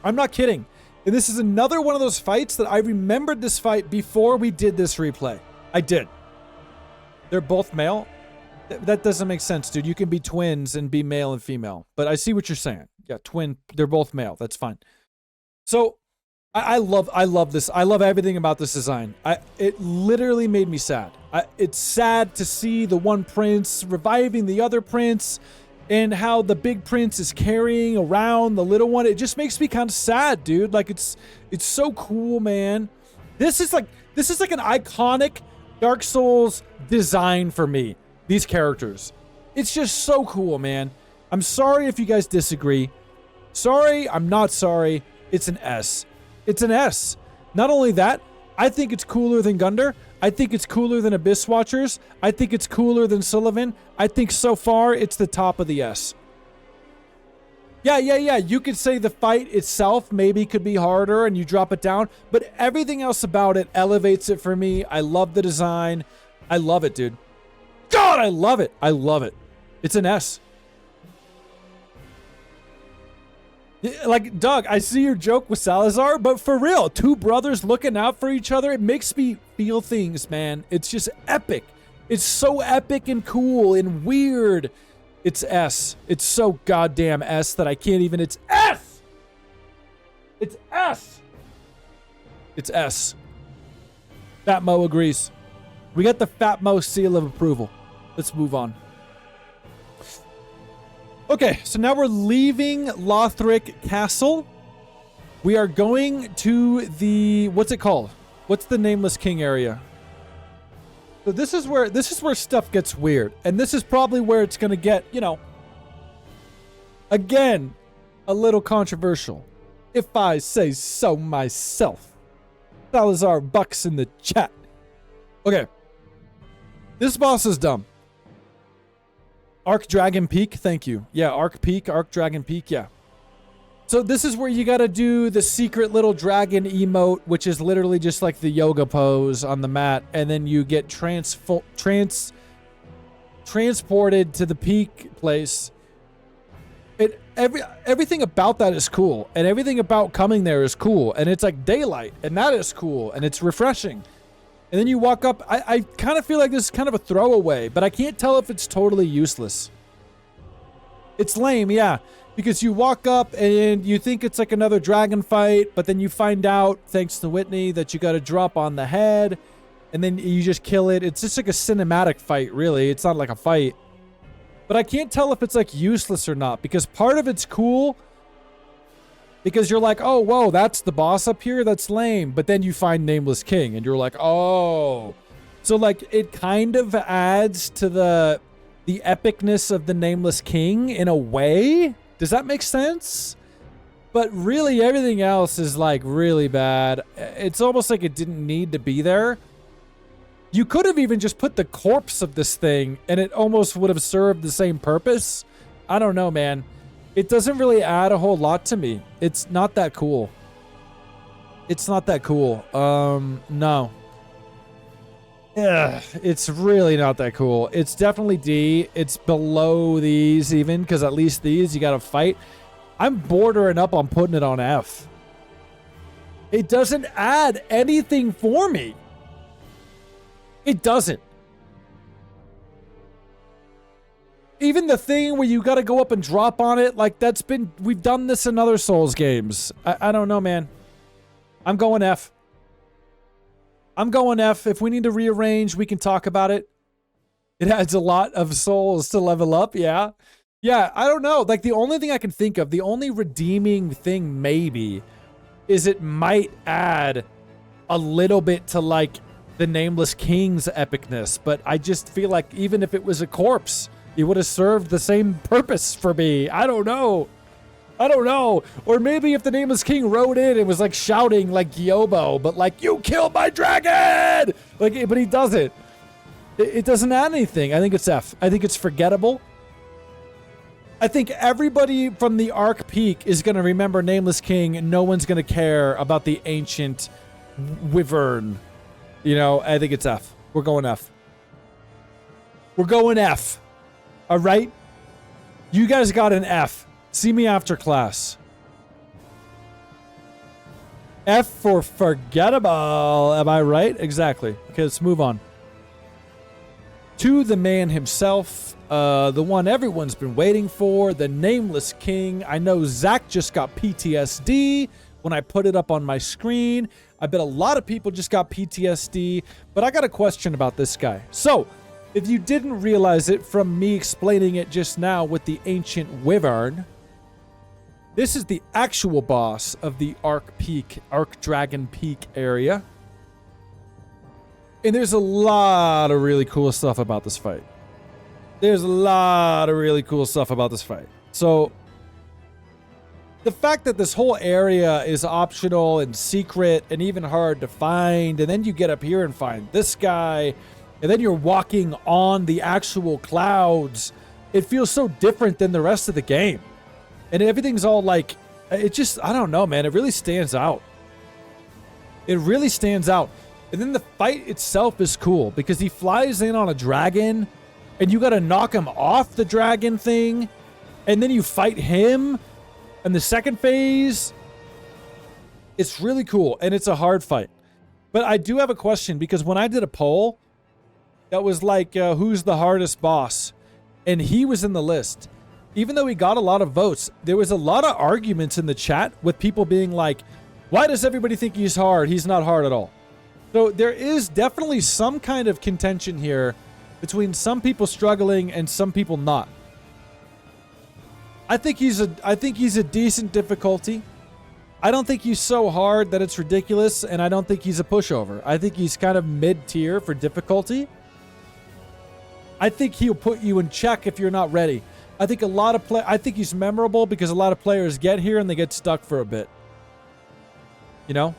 Speaker 1: I'm not kidding. And this is another one of those fights that I remembered this fight before we did this replay. I did. They're both male? That doesn't make sense, dude. You can be twins and be male and female. But I see what you're saying. Yeah, twin. They're both male. That's fine. So I love this. I love everything about this design. It literally made me sad. It's sad to see the one prince reviving the other prince and how the big prince is carrying around the little one. It just makes me kind of sad, dude. Like it's so cool, man. This is like an iconic Dark Souls design for me. these characters. It's just so cool, man. I'm sorry if you guys disagree. Sorry, I'm not sorry. It's an S. It's an S. Not only that, I think it's cooler than Gundar. I think it's cooler than Abyss Watchers. I think it's cooler than Sullivan. I think so far it's the top of the S. Yeah. You could say the fight itself maybe could be harder and you drop it down, but everything else about it elevates it for me. I love the design. I love it, dude. God, I love it. I love it. It's an S. Like, Doug, I see your joke with Salazar, but for real, two brothers looking out for each other, it makes me feel things, man. It's just epic. It's so epic and cool and weird. It's S. It's so goddamn S that I can't even. It's S! It's S! It's S. Fat Mo agrees. We got the Fat Mo seal of approval. Let's move on. Okay, so now we're leaving Lothric Castle. We are going to the, what's it called? What's the Nameless King area? So this is where stuff gets weird. And this is probably where it's going to get, you know, again, a little controversial. If I say so myself. Salazar Bucks in the chat. Okay. This boss is dumb. Arc Dragon Peak, thank you. Yeah, Arc Dragon Peak, yeah. So this is where you gotta do the secret little dragon emote, which is literally just like the yoga pose on the mat, and then you get transported to the peak place. Everything about that is cool, and everything about coming there is cool, and it's like daylight, and that is cool, and it's refreshing. And then you walk up. I kind of feel like this is kind of a throwaway, but I can't tell if it's totally useless. It's lame, yeah. Because you walk up and you think it's like another dragon fight, but then you find out, thanks to Whitney, that you got to drop on the head, and then you just kill it. It's just like a cinematic fight, really. It's not like a fight. But I can't tell if it's like useless or not, because part of it's cool, because you're like, oh, whoa, that's the boss up here? That's lame. But then you find Nameless King, and you're like, oh. So, like, it kind of adds to the epicness of the Nameless King in a way. Does that make sense? But really, everything else is, like, really bad. It's almost like it didn't need to be there. You could have even just put the corpse of this thing, and it almost would have served the same purpose. I don't know, man. It doesn't really add a whole lot to me. It's not that cool. It's not that cool. No. Ugh, it's really not that cool. It's definitely D. It's below these even, because at least these you gotta fight. I'm bordering up on putting it on F. It doesn't add anything for me. It doesn't. Even the thing where you got to go up and drop on it, like we've done this in other Souls games. I don't know, man. I'm going F. I'm going F. If we need to rearrange, we can talk about it. It adds a lot of souls to level up, yeah. Yeah, I don't know. Like, the only thing I can think of, the only redeeming thing maybe, is it might add a little bit to, like, the Nameless King's epicness. But I just feel like even if it was a corpse, it would have served the same purpose for me. I don't know. I don't know. Or maybe if the Nameless King rode in and was like shouting like Gyobo, but like, you killed my dragon! Like, but he doesn't. It doesn't add anything. I think it's F. I think it's forgettable. I think everybody from the Arc Peak is going to remember Nameless King, and no one's going to care about the ancient wyvern. You know, I think it's F. We're going F. We're going F. All right? You guys got an F. See me after class. F for forgettable. Am I right? Exactly. Okay, let's move on. To the man himself, the one everyone's been waiting for, the Nameless King. I know Zach just got PTSD when I put it up on my screen. I bet a lot of people just got PTSD, but I got a question about this guy. So, if you didn't realize it from me explaining it just now with the ancient wyvern, this is the actual boss of the Arc Dragon Peak area. And there's a lot of really cool stuff about this fight. There's a lot of really cool stuff about this fight. So the fact that this whole area is optional and secret and even hard to find, and then you get up here and find this guy, and then you're walking on the actual clouds, it feels so different than the rest of the game. And everything's all like, it just, I don't know, man. It really stands out. It really stands out. And then the fight itself is cool because he flies in on a dragon and you got to knock him off the dragon thing. And then you fight him. And the second phase, it's really cool. And it's a hard fight. But I do have a question because when I did a poll that was like, who's the hardest boss? And he was in the list. Even though he got a lot of votes, there was a lot of arguments in the chat with people being like, why does everybody think he's hard? He's not hard at all. So there is definitely some kind of contention here between some people struggling and some people not. I think he's a decent difficulty. I don't think he's so hard that it's ridiculous, and I don't think he's a pushover. I think he's kind of mid-tier for difficulty. I think he'll put you in check if you're not ready. I think I think he's memorable because a lot of players get here and they get stuck for a bit. You know?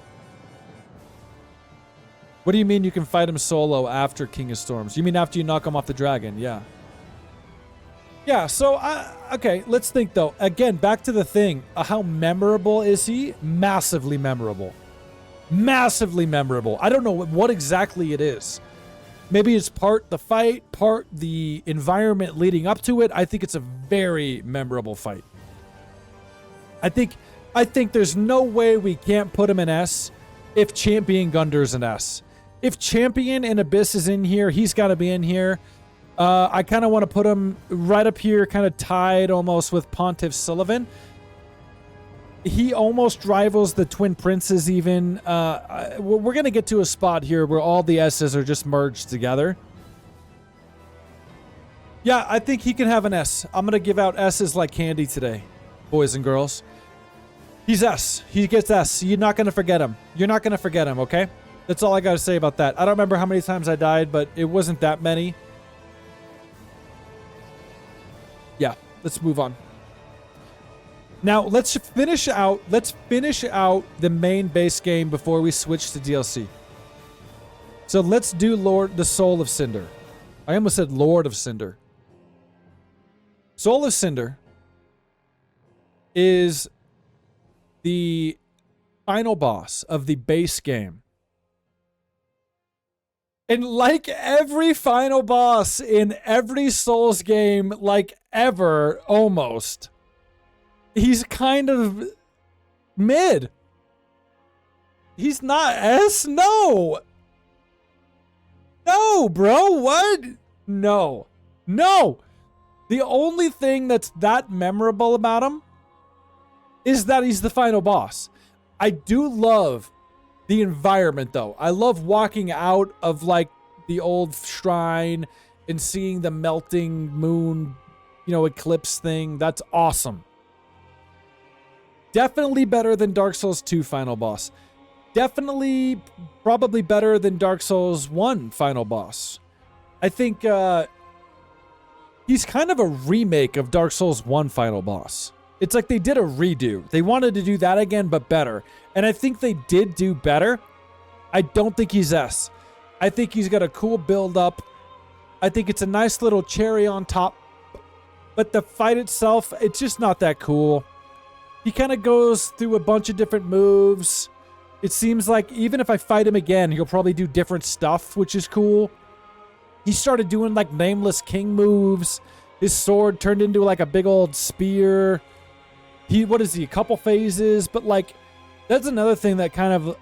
Speaker 1: What do you mean you can fight him solo after King of Storms? You mean after you knock him off the dragon? Yeah. Yeah, so, okay, let's think though. Again, back to the thing. How memorable is he? Massively memorable. Massively memorable. I don't know what exactly it is. Maybe it's part the fight, part the environment leading up to it. I think it's a very memorable fight. I think there's no way we can't put him in S if Champion Gunder's an S. If Champion and Abyss is in here, he's got to be in here. I kind of want to put him right up here, kind of tied almost with Pontiff Sullivan. He almost rivals the Twin Princes even. We're going to get to a spot here where all the S's are just merged together. Yeah, I think he can have an S. I'm going to give out S's like candy today, boys and girls. He's S. He gets S. You're not going to forget him. You're not going to forget him, okay? That's all I got to say about that. I don't remember how many times I died, but it wasn't that many. Yeah, let's move on. Now, let's finish out the main base game before we switch to DLC. So let's do the Soul of Cinder. I almost said Lord of Cinder. Soul of Cinder is the final boss of the base game. And like every final boss in every Souls game, like ever, almost, he's kind of mid. He's not S? No. No, bro. What? No. No. The only thing that's that memorable about him is that he's the final boss. I do love the environment, though. I love walking out of, like, the old shrine and seeing the melting moon, eclipse thing. That's awesome. Definitely better than Dark Souls 2 final boss. Definitely, probably better than Dark Souls 1 final boss. I think he's kind of a remake of Dark Souls 1 final boss. It's like they did a redo. They wanted to do that again, but better. And I think they did do better. I don't think he's S. I think he's got a cool build-up. I think it's a nice little cherry on top. But the fight itself, it's just not that cool. He kind of goes through a bunch of different moves. It seems like even if I fight him again, he'll probably do different stuff, which is cool. He started doing like Nameless King moves. His sword turned into like a big old spear. What is he, a couple phases? But like, that's another thing that kind of,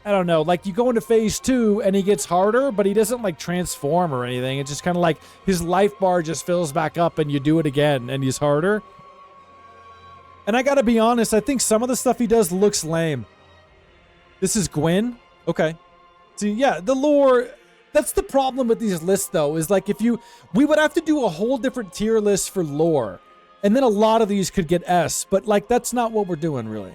Speaker 1: I don't know, like you go into phase 2 and he gets harder, but he doesn't like transform or anything. It's just kind of like his life bar just fills back up and you do it again and he's harder. And I gotta be honest, I think some of the stuff he does looks lame. This is Gwyn? Okay. See, yeah, the lore, that's the problem with these lists though, is like we would have to do a whole different tier list for lore. And then a lot of these could get S, but like that's not what we're doing really,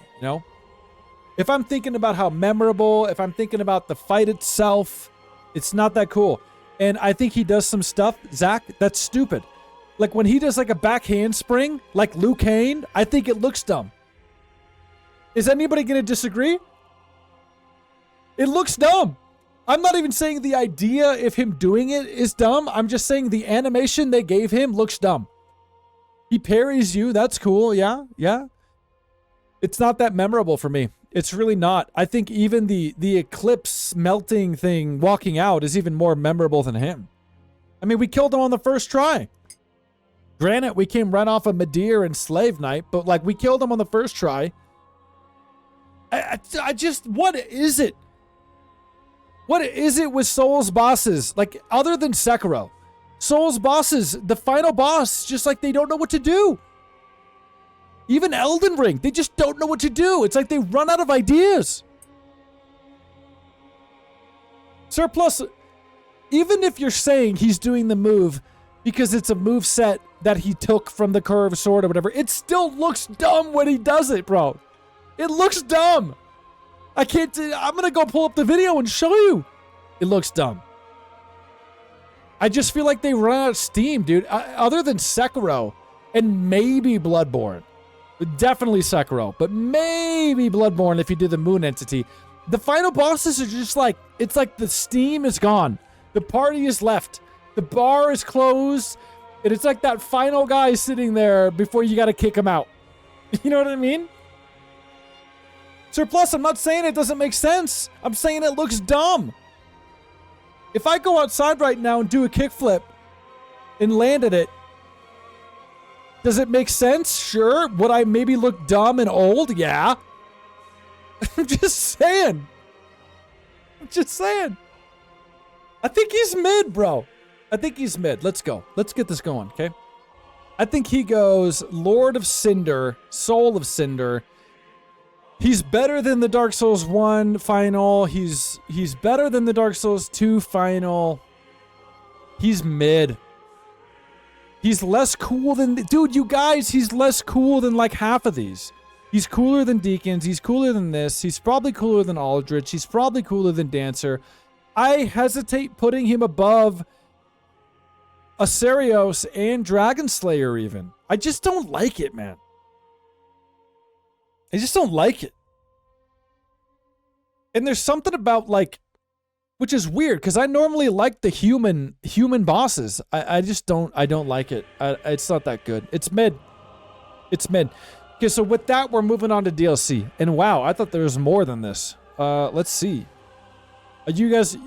Speaker 1: If I'm thinking about how memorable, if I'm thinking about the fight itself, it's not that cool. And I think he does some stuff, Zach, that's stupid. Like when he does like a back handspring, like Liu Kang, I think it looks dumb. Is anybody going to disagree? It looks dumb. I'm not even saying the idea of him doing it is dumb. I'm just saying the animation they gave him looks dumb. He parries you. That's cool. Yeah. Yeah. It's not that memorable for me. It's really not. I think even the eclipse melting thing walking out is even more memorable than him. I mean, we killed him on the first try. Granted, we came right off of Midir and Slave Knight, but like we killed him on the first try. I just, what is it? What is it with Souls bosses? Like, other than Sekiro, Souls bosses, the final boss, just like they don't know what to do. Even Elden Ring, they just don't know what to do. It's like they run out of ideas. Surplus, even if you're saying he's doing the move because it's a move set that he took from the curved sword or whatever, it still looks dumb when he does it, bro. It looks dumb. I'm going to go pull up the video and show you. It looks dumb. I just feel like they run out of steam, dude. Other than Sekiro and maybe Bloodborne. Definitely Sekiro, but maybe Bloodborne if you do the moon entity. The final bosses are just like, it's like the steam is gone. The party is left. The bar is closed. And it's like that final guy sitting there before you got to kick him out. You know what I mean? Surplus, I'm not saying it doesn't make sense. I'm saying it looks dumb. If I go outside right now and do a kickflip and land at it, does it make sense? Sure. Would I maybe look dumb and old? Yeah. I'm just saying. I think he's mid, bro. I think he's mid. Let's go. Let's get this going, okay? I think he goes Lord of Cinder, Soul of Cinder. He's better than the Dark Souls 1 final. He's better than the Dark Souls 2 final. He's mid. He's less cool than... Dude, you guys, he's less cool than like half of these. He's cooler than Deacons. He's cooler than this. He's probably cooler than Aldrich. He's probably cooler than Dancer. I hesitate putting him above Asarios and Dragon Slayer even. I just don't like it, man. I just don't like it. And there's something about like, which is weird because I normally like the human bosses. I don't like it. It's not that good. It's mid. It's mid. Okay, so with that, we're moving on to DLC. And wow, I thought there was more than this. Let's see. You guys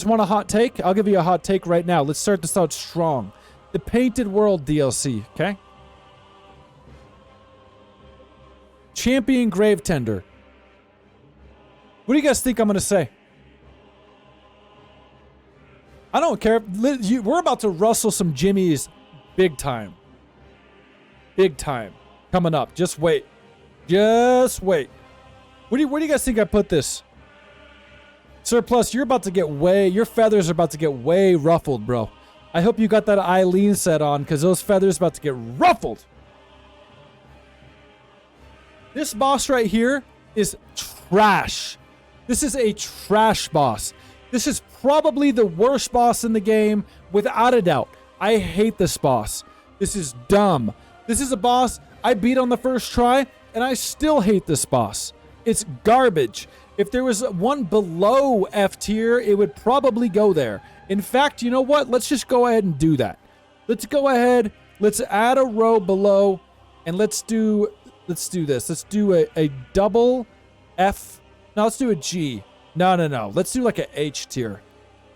Speaker 1: want a hot take? I'll give you a hot take right now. Let's start this out strong. The Painted World DLC, okay? Champion Gravetender. What do you guys think I'm going to say? I don't care. We're about to rustle some Jimmies big time. Big time. Coming up. Just wait. Just wait. Where do you guys think I put this? Surplus, you're about to get your feathers are about to get way ruffled, bro. I hope you got that Eileen set on because those feathers are about to get ruffled. This boss right here is trash. This is a trash boss. This is probably the worst boss in the game, without a doubt. I hate this boss. This is dumb. This is a boss I beat on the first try, and I still hate this boss. It's garbage. If there was one below F tier, it would probably go there. In fact, you know what? Let's just go ahead and do that. Let's go ahead. Let's add a row below, and let's do this. Let's do a double F. No, let's do a G. No. Let's do like a H tier.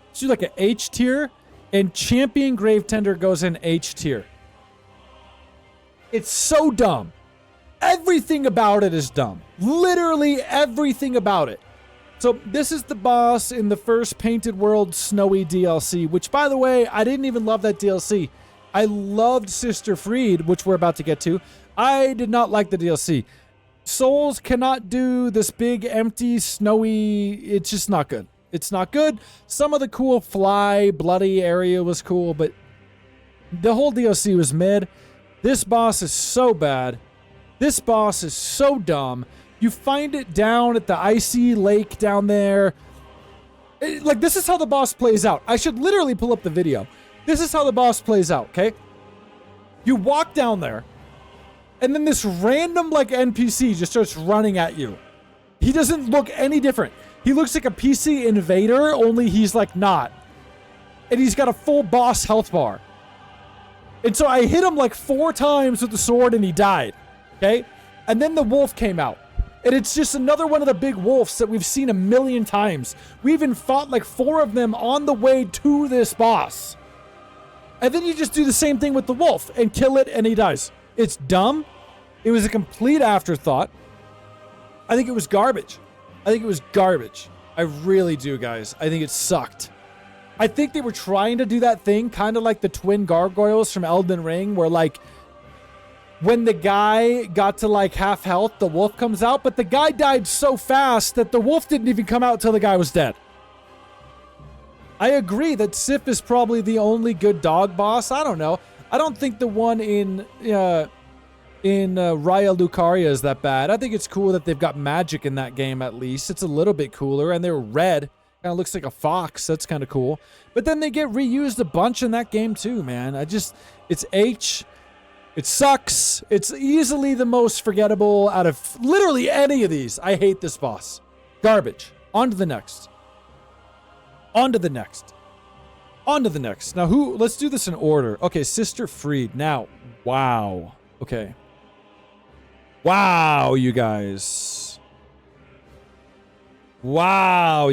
Speaker 1: Let's do like a H tier, and Champion Gravetender goes in H tier. It's so dumb. Everything about it is dumb. Literally everything about it. So this is the boss in the first Painted World Snowy DLC, which, by the way, I didn't even love that DLC. I loved Sister Freed, which we're about to get to. I did not like the DLC. Souls cannot do this big, empty, snowy... It's just not good. It's not good. Some of the cool fly, bloody area was cool, but the whole DLC was mid. This boss is so bad. This boss is so dumb. You find it down at the icy lake down there. Like, this is how the boss plays out. I should literally pull up the video. This is how the boss plays out, okay? You walk down there, and then this random, like, NPC just starts running at you. He doesn't look any different. He looks like a PC invader, only he's, like, not. And he's got a full boss health bar. And so I hit him, like, 4 times with the sword, and he died, okay? And then the wolf came out. And it's just another one of the big wolves that we've seen a million times. We even fought like 4 of them on the way to this boss. And then you just do the same thing with the wolf and kill it and he dies. It's dumb. It was a complete afterthought. I think it was garbage. I really do, guys. I think it sucked. I think they were trying to do that thing, kind of like the twin gargoyles from Elden Ring, where like, when the guy got to like half health, the wolf comes out, but the guy died so fast that the wolf didn't even come out till the guy was dead. I agree that Sif is probably the only good dog boss. I don't know. I don't think the one in Raya Lucaria is that bad. I think it's cool that they've got magic in that game at least. It's a little bit cooler, and they're red. Kind of looks like a fox. That's kind of cool. But then they get reused a bunch in that game too, man. It's H. It sucks. It's easily the most forgettable out of literally any of these. I hate this boss. Garbage. On to the next. Now let's do this in order. Okay, Sister Freed. Now, wow. Okay. Wow, you guys. No,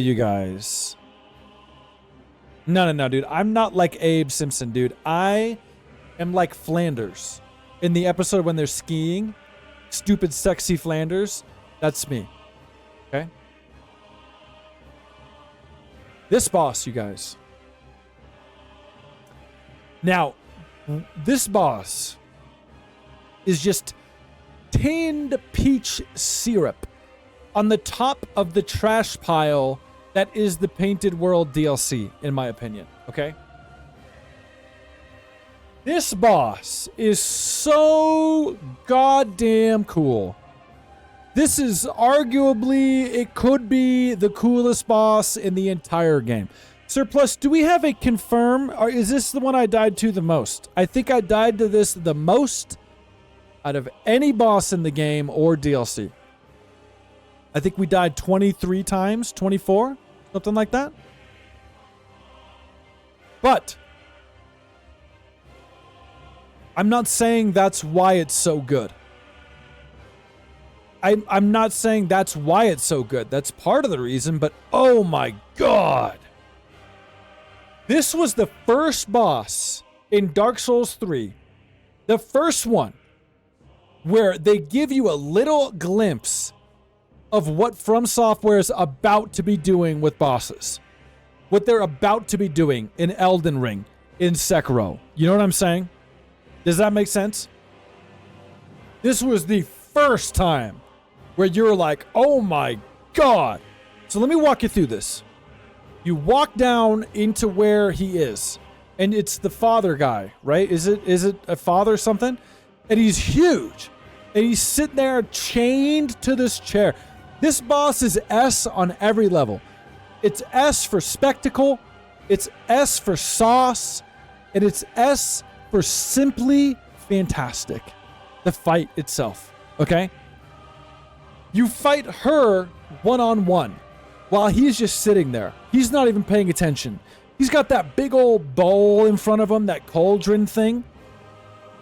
Speaker 1: dude. I'm not like Abe Simpson, dude. I am like Flanders. In the episode when they're skiing, stupid, sexy Flanders, that's me. Okay? This boss, you guys. Now, this boss is just tinned peach syrup on the top of the trash pile that is the Painted World DLC, in my opinion. Okay? This boss is so goddamn cool. This is arguably, it could be the coolest boss in the entire game. Surplus, do we have a confirm, or is this the one I died to the most? I think I died to this the most out of any boss in the game or DLC. I think we died 23 times, 24, something like that. But I'm not saying that's why it's so good. I'm not saying that's why it's so good. That's part of the reason, but oh my god. This was the first boss in Dark Souls 3. The first one where they give you a little glimpse of what From Software is about to be doing with bosses. What they're about to be doing in Elden Ring, in Sekiro. You know what I'm saying? Does that make sense? This was the first time where you're like, oh my god. So let me walk you through this. You walk down into where he is, and it's the father guy, right? Is it a father or something? And he's huge. And he's sitting there chained to this chair. This boss is S on every level. It's S for spectacle, it's S for sauce, and it's S for simply fantastic. The fight itself, okay? You fight her one-on-one while he's just sitting there. He's not even paying attention. He's got that big old bowl in front of him, that cauldron thing.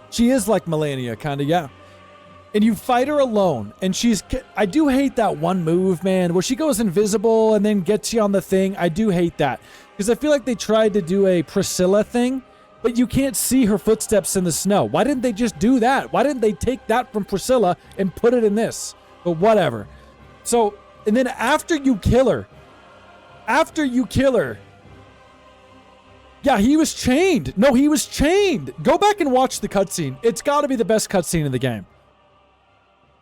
Speaker 1: She is like Melania, kind of, yeah. And you fight her alone, and I do hate that one move, man, where she goes invisible and then gets you on the thing. I do hate that, because I feel like they tried to do a Priscilla thing, but you can't see her footsteps in the snow. Why didn't they just do that? Why didn't they take that from Priscilla and put it in this? But whatever. So, and then after you kill her, yeah, he was chained. No, he was chained. Go back and watch the cutscene. It's got to be the best cutscene in the game.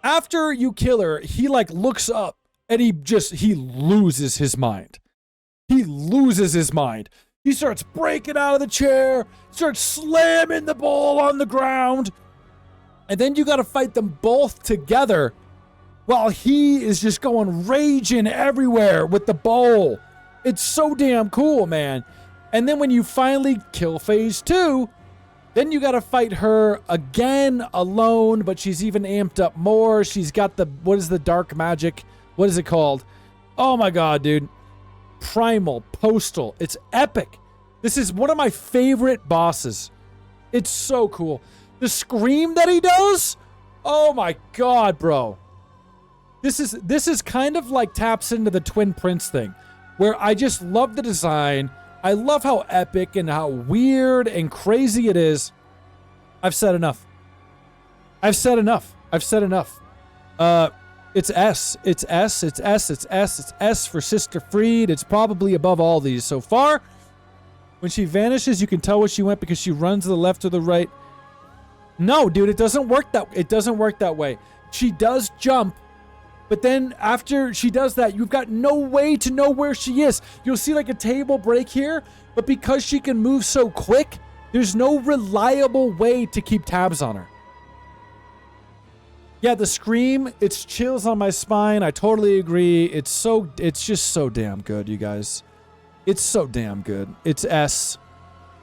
Speaker 1: After you kill her, he like looks up and he loses his mind. He starts breaking out of the chair, starts slamming the bowl on the ground. And then you got to fight them both together while he is just going raging everywhere with the bowl. It's so damn cool, man. And then when you finally kill phase 2, then you got to fight her again alone, but she's even amped up more. She's got the, what is the dark magic? What is it called? Oh my God, dude. Primal, Postal. It's epic. This is one of my favorite bosses. It's so cool. The scream that he does? Oh my God, bro. This is kind of like taps into the Twin Prince thing, where I just love the design. I love how epic and how weird and crazy it is. I've said enough. I've said enough. It's S. It's S. It's S. It's S. It's S for Sister Fried. It's probably above all these so far. When she vanishes, you can tell where she went because she runs to the left or the right. No, dude, it doesn't work that way. She does jump, but then after she does that, you've got no way to know where she is. You'll see like a table break here, but because she can move so quick, there's no reliable way to keep tabs on her. Yeah, the scream, it's chills on my spine. I totally agree. It's just so damn good, you guys. It's so damn good. It's S.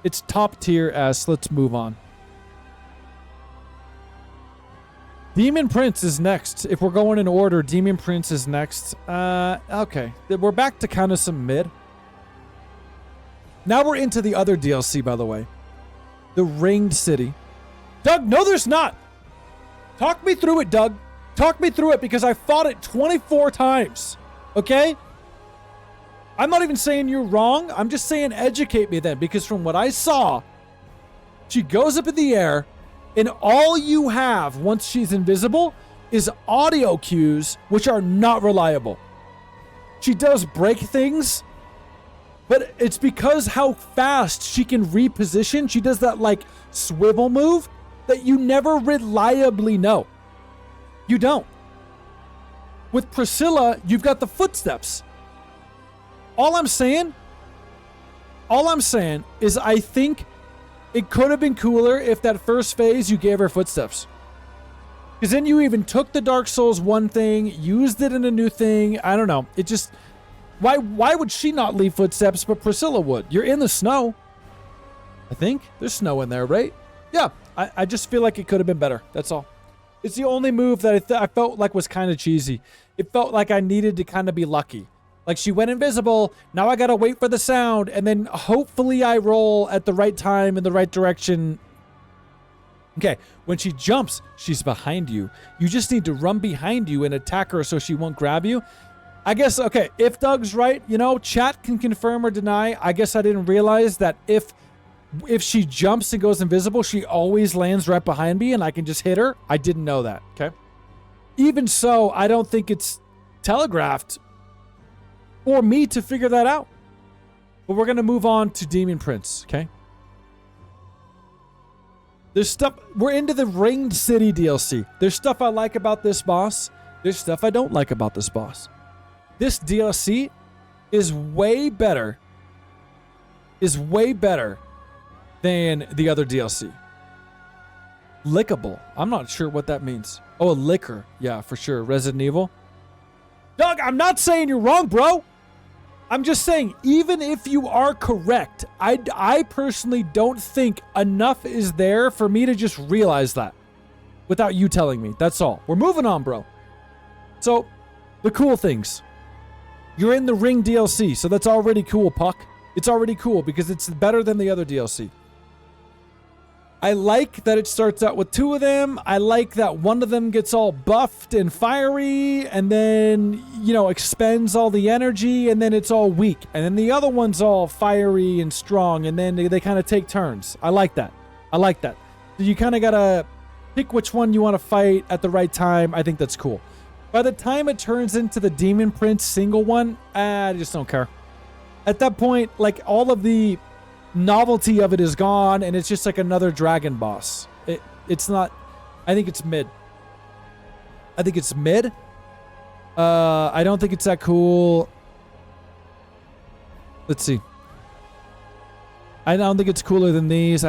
Speaker 1: It's top tier S. Let's move on. Demon Prince is next. If we're going in order, Demon Prince is next. Okay. We're back to kind of some mid. Now we're into the other DLC, by the way. The Ringed City. Doug, no there's not. Talk me through it, Doug. Talk me through it because I fought it 24 times. Okay? I'm not even saying you're wrong. I'm just saying educate me then, because from what I saw, she goes up in the air and all you have once she's invisible is audio cues, which are not reliable. She does break things, but it's because how fast she can reposition. She does that like swivel move that you never reliably know. You don't. With Priscilla, you've got the footsteps. All I'm saying is I think it could have been cooler if that first phase you gave her footsteps. Because then you even took the Dark Souls 1 thing, used it in a new thing. I don't know. It just... Why would she not leave footsteps, but Priscilla would? You're in the snow. I think. There's snow in there, right? Yeah. I just feel like it could have been better. That's all. It's the only move that I felt like was kind of cheesy. It felt like I needed to kind of be lucky. Like she went invisible. Now I got to wait for the sound. And then hopefully I roll at the right time in the right direction. Okay. When she jumps, she's behind you. You just need to run behind you and attack her so she won't grab you. I guess, okay, if Doug's right, you know, chat can confirm or deny. I guess I didn't realize that if she jumps and goes invisible, she always lands right behind me and I can just hit her. I didn't know that, okay? Even so, I don't think it's telegraphed for me to figure that out. But we're going to move on to Demon Prince, okay? There's stuff... We're into the Ringed City DLC. There's stuff I like about this boss. There's stuff I don't like about this boss. This DLC is way better than the other DLC. Lickable. I'm not sure what that means. Oh, a liquor. Yeah, for sure. Resident Evil. Doug, I'm not saying you're wrong, bro. I'm just saying, even if you are correct, I personally don't think enough is there for me to just realize that without you telling me. That's all. We're moving on, bro. So, the cool things. You're in the Ring DLC, so that's already cool, Puck. It's already cool because it's better than the other DLC. I like that it starts out with 2 of them. I like that one of them gets all buffed and fiery and then, you know, expends all the energy and then it's all weak. And then the other one's all fiery and strong and then they kind of take turns. I like that. So you kind of got to pick which one you want to fight at the right time. I think that's cool. By the time it turns into the Demon Prince single one, I just don't care. At that point, like, all of the novelty of it is gone, and it's just like another dragon boss. It's not... I think it's mid. I don't think it's that cool. Let's see. I don't think it's cooler than these.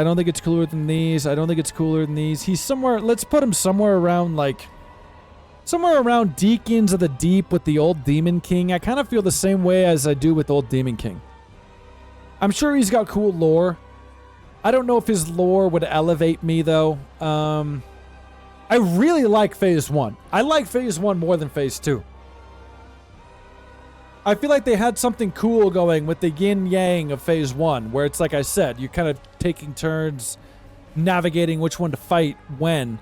Speaker 1: He's somewhere... Let's put him somewhere around, like... somewhere around Deacons of the Deep with the old Demon King. I kind of feel the same way as I do with old Demon King. I'm sure he's got cool lore. I don't know if his lore would elevate me, though. I really like Phase 1. I like Phase 1 more than Phase 2. I feel like they had something cool going with the yin-yang of Phase 1, where it's like I said, you're kind of taking turns navigating which one to fight when.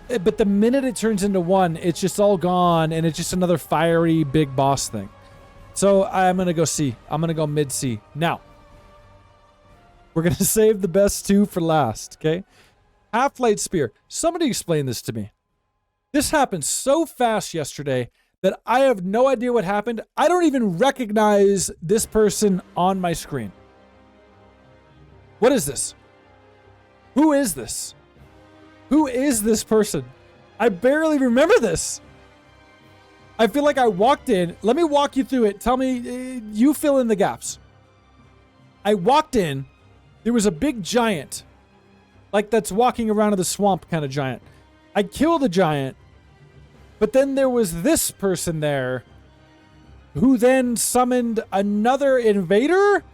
Speaker 1: But the minute it turns into 1, it's just all gone, and it's just another fiery big boss thing. So I'm going to go C. I'm going to go mid-C. Now, we're going to save the best 2 for last, okay? Half-Light Spear. Somebody explain this to me. This happened so fast yesterday that I have no idea what happened. I don't even recognize this person on my screen. What is this? Who is this? Who is this person? I barely remember this. I feel like I walked in. Let me walk you through it. Tell me, you fill in the gaps. I walked in. There was a big giant. Like that's walking around in the swamp kind of giant. I killed the giant. But then there was this person there who then summoned another invader.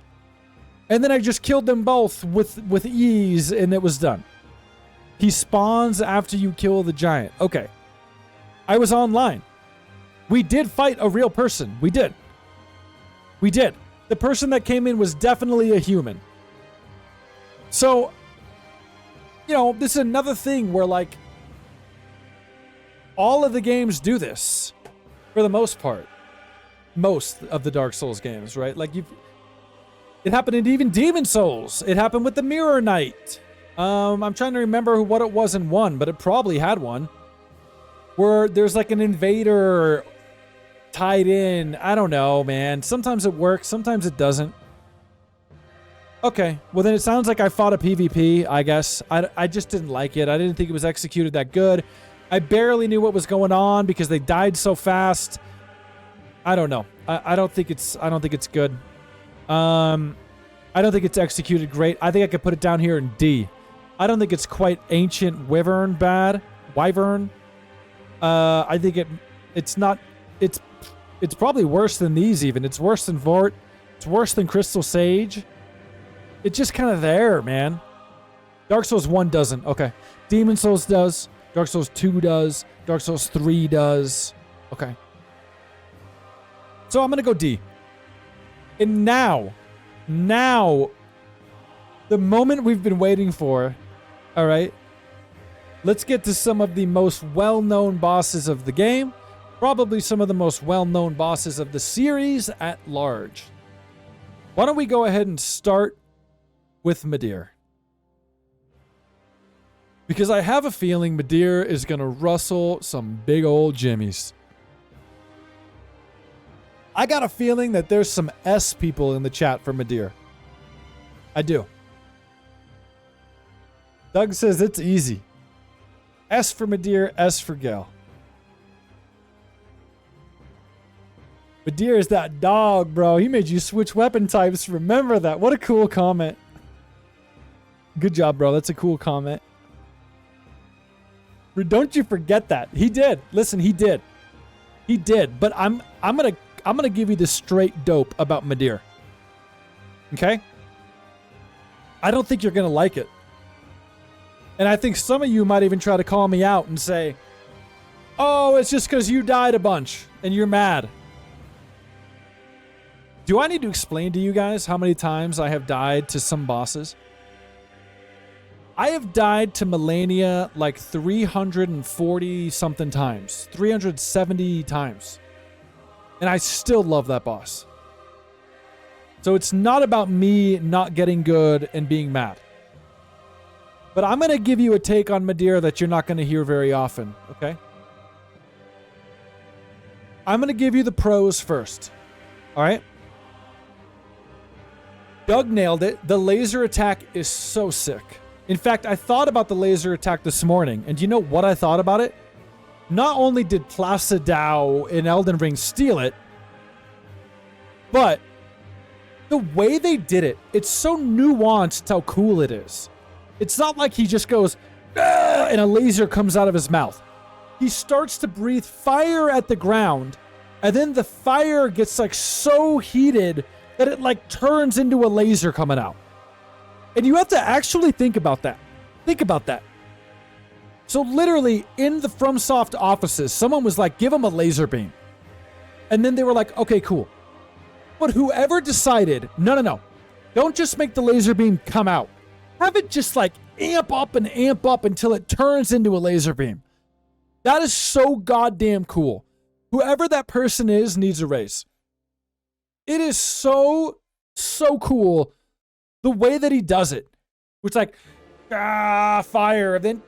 Speaker 1: And then I just killed them both with ease and it was done. He spawns after you kill the giant. Okay. I was online. We did fight a real person. We did. We did. The person that came in was definitely a human. So, you know, this is another thing where like all of the games do this for the most part. Most of the Dark Souls games, right? Like it happened in even Demon Souls. It happened with the Mirror Knight. I'm trying to remember what it was in 1, but it probably had one. Where there's like an invader tied in. I don't know, man. Sometimes it works, sometimes it doesn't. Okay, well then it sounds like I fought a PvP, I guess. I just didn't like it. I didn't think it was executed that good. I barely knew what was going on because they died so fast. I don't know. I don't think it's good. I don't think it's executed great. I think I could put it down here in D. I don't think it's quite Ancient Wyvern bad. Wyvern. I think it's not. It's probably worse than these even. It's worse than Vort. It's worse than Crystal Sage. It's just kind of there, man. Dark Souls 1 doesn't. Okay. Demon Souls does. Dark Souls 2 does. Dark Souls 3 does. Okay. So I'm going to go D. And now, the moment we've been waiting for, all right, let's get to some of the most well-known bosses of the game, probably some of the most well-known bosses of the series at large. Why don't we go ahead and start with Midir? Because I have a feeling Midir is going to rustle some big old jimmies. I got a feeling that there's some S people in the chat for Midir. I do. Doug says it's easy. S for Midir, S for Gale. Midir is that dog, bro. He made you switch weapon types. Remember that. What a cool comment. Good job, bro. That's a cool comment. Don't you forget that. He did. Listen, he did. He did. But I'm gonna give you the straight dope about Midir. Okay? I don't think you're gonna like it. And I think some of you might even try to call me out and say, oh, it's just because you died a bunch and you're mad. Do I need to explain to you guys how many times I have died to some bosses? I have died to Malenia like 340 something times. 370 times. And I still love that boss. So it's not about me not getting good and being mad. But I'm going to give you a take on Midir that you're not going to hear very often, okay? I'm going to give you the pros first. All right? Doug nailed it. The laser attack is so sick. In fact, I thought about the laser attack this morning, and do you know what I thought about it? Not only did Placidow in Elden Ring steal it, but the way they did it, it's so nuanced how cool it is. It's not like he just goes, "Ah," and a laser comes out of his mouth. he starts to breathe fire at the ground, and then the fire gets like so heated that it like turns into a laser coming out. And you have to actually think about that. Think about that. So literally in the FromSoft offices, someone was like, give him a laser beam. And then they were like, okay, cool. But whoever decided, no, don't just make the laser beam come out. Have it just like amp up until it turns into a laser beam. That is so goddamn cool. Whoever that person is needs a raise. It is so cool the way that he does it. It's like, fire, then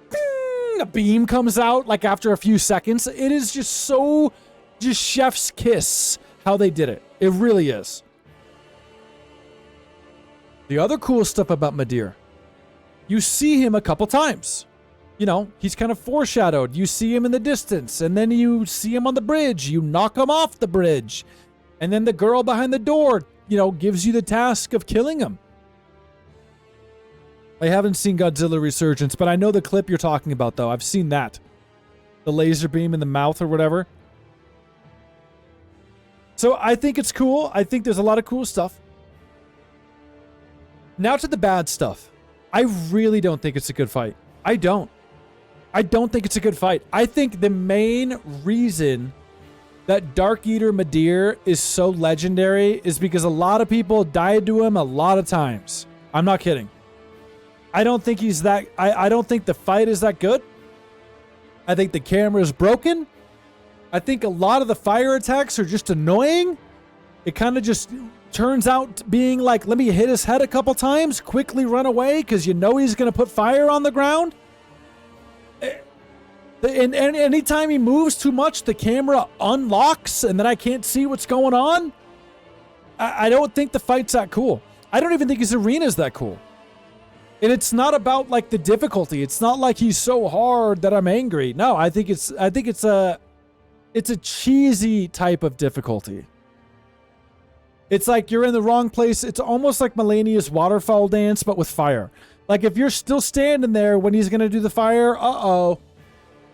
Speaker 1: a beam comes out like after a few seconds. It is just chef's kiss how they did it. It really is. The other cool stuff about Midir, you see him a couple times. You know, he's kind of foreshadowed. You see him in the distance, and then you see him on the bridge. You knock him off the bridge. And then the girl behind the door, you know, gives you the task of killing him. I haven't seen Godzilla Resurgence, but I know the clip you're talking about, though. I've seen that. The laser beam in the mouth or whatever. So I think it's cool. I think there's a lot of cool stuff. Now to the bad stuff. I really don't think it's a good fight. I don't think it's a good fight. I think the main reason that Dark Eater Midir is so legendary is because a lot of people died to him a lot of times. I'm not kidding. I don't think he's that... I don't think the fight is that good. I think the camera is broken. I think a lot of the fire attacks are just annoying. It kind of just turns out being like, let me hit his head a couple times, quickly run away, because you know he's going to put fire on the ground. And anytime he moves too much, the camera unlocks, and then I can't see what's going on. I don't think the fight's that cool. I don't even think his arena is that cool. And it's not about like the difficulty. It's not like he's so hard that I'm angry. No, I think it's a cheesy type of difficulty. It's like you're in the wrong place. It's almost like Melania's waterfall dance, but with fire. Like if you're still standing there when he's gonna do the fire,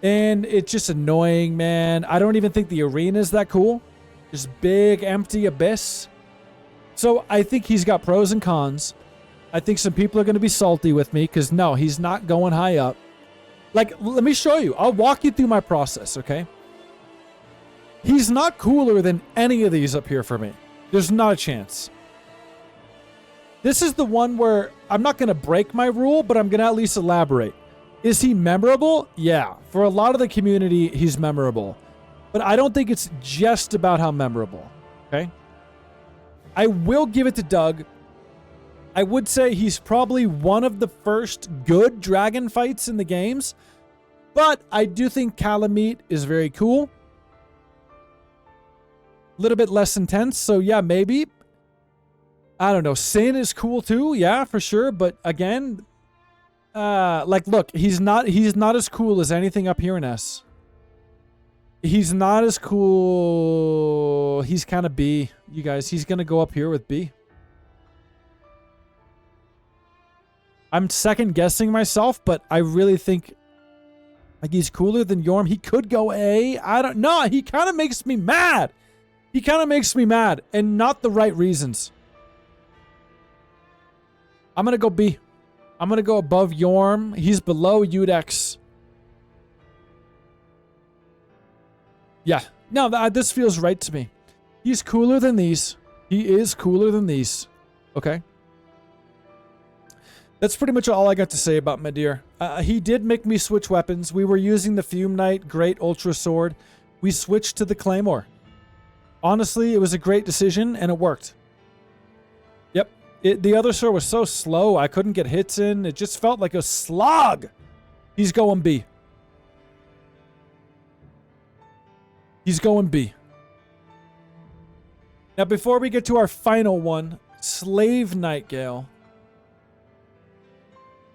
Speaker 1: and it's just annoying, man. I don't even think the arena is that cool. Just big empty abyss. So I think he's got pros and cons. I think some people are going to be salty with me because no, he's not going high up. Like, let me show you. I'll walk you through my process, okay? He's not cooler than any of these up here for me. There's not a chance. This is the one where I'm not going to break my rule, but I'm going to at least elaborate. Is he memorable? Yeah. For a lot of the community, he's memorable. But I don't think it's just about how memorable, okay? I will give it to Doug. I would say he's probably one of the first good dragon fights in the games. But I do think Kalameet is very cool. A little bit less intense, so yeah, maybe. I don't know. Sin is cool too, yeah, for sure. But again, like, look, he's not as cool as anything up here in S. He's not as cool. He's kind of B, you guys. He's gonna go up here with B. I'm second guessing myself, but I really think like he's cooler than Yorm. He could go A. I don't know. He kind of makes me mad. He kind of makes me mad, and not the right reasons. I'm going to go B. I'm going to go above Yorm. He's below Udex. Yeah. No, this feels right to me. He's cooler than these. He is cooler than these. Okay. That's pretty much all I got to say about Midir. He did make me switch weapons. We were using the Fume Knight Great Ultra Sword. We switched to the Claymore. Honestly, it was a great decision, and it worked. Yep. The other sword was so slow, I couldn't get hits in. It just felt like a slog. He's going B. He's going B. Now, before we get to our final one, Slave Nightgale,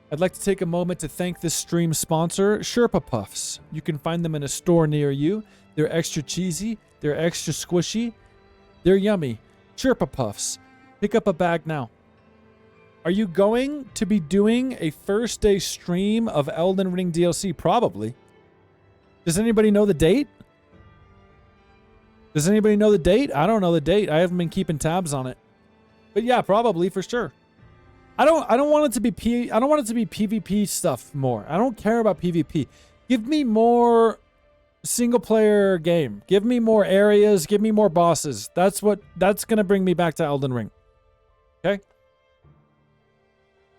Speaker 1: I'd like to take a moment to thank this stream sponsor, Sherpa Puffs. You can find them in a store near you. They're extra cheesy. They're extra squishy. They're yummy. Sherpa Puffs. Pick up a bag now. Are you going to be doing a first day stream of Elden Ring DLC? Probably. Does anybody know the date? Does anybody know the date? I don't know the date. I haven't been keeping tabs on it. But yeah, probably for sure. I don't want it to be PvP stuff more. I don't care about PvP. Give me more single player game. Give me more areas, give me more bosses. That's going to bring me back to Elden Ring. Okay?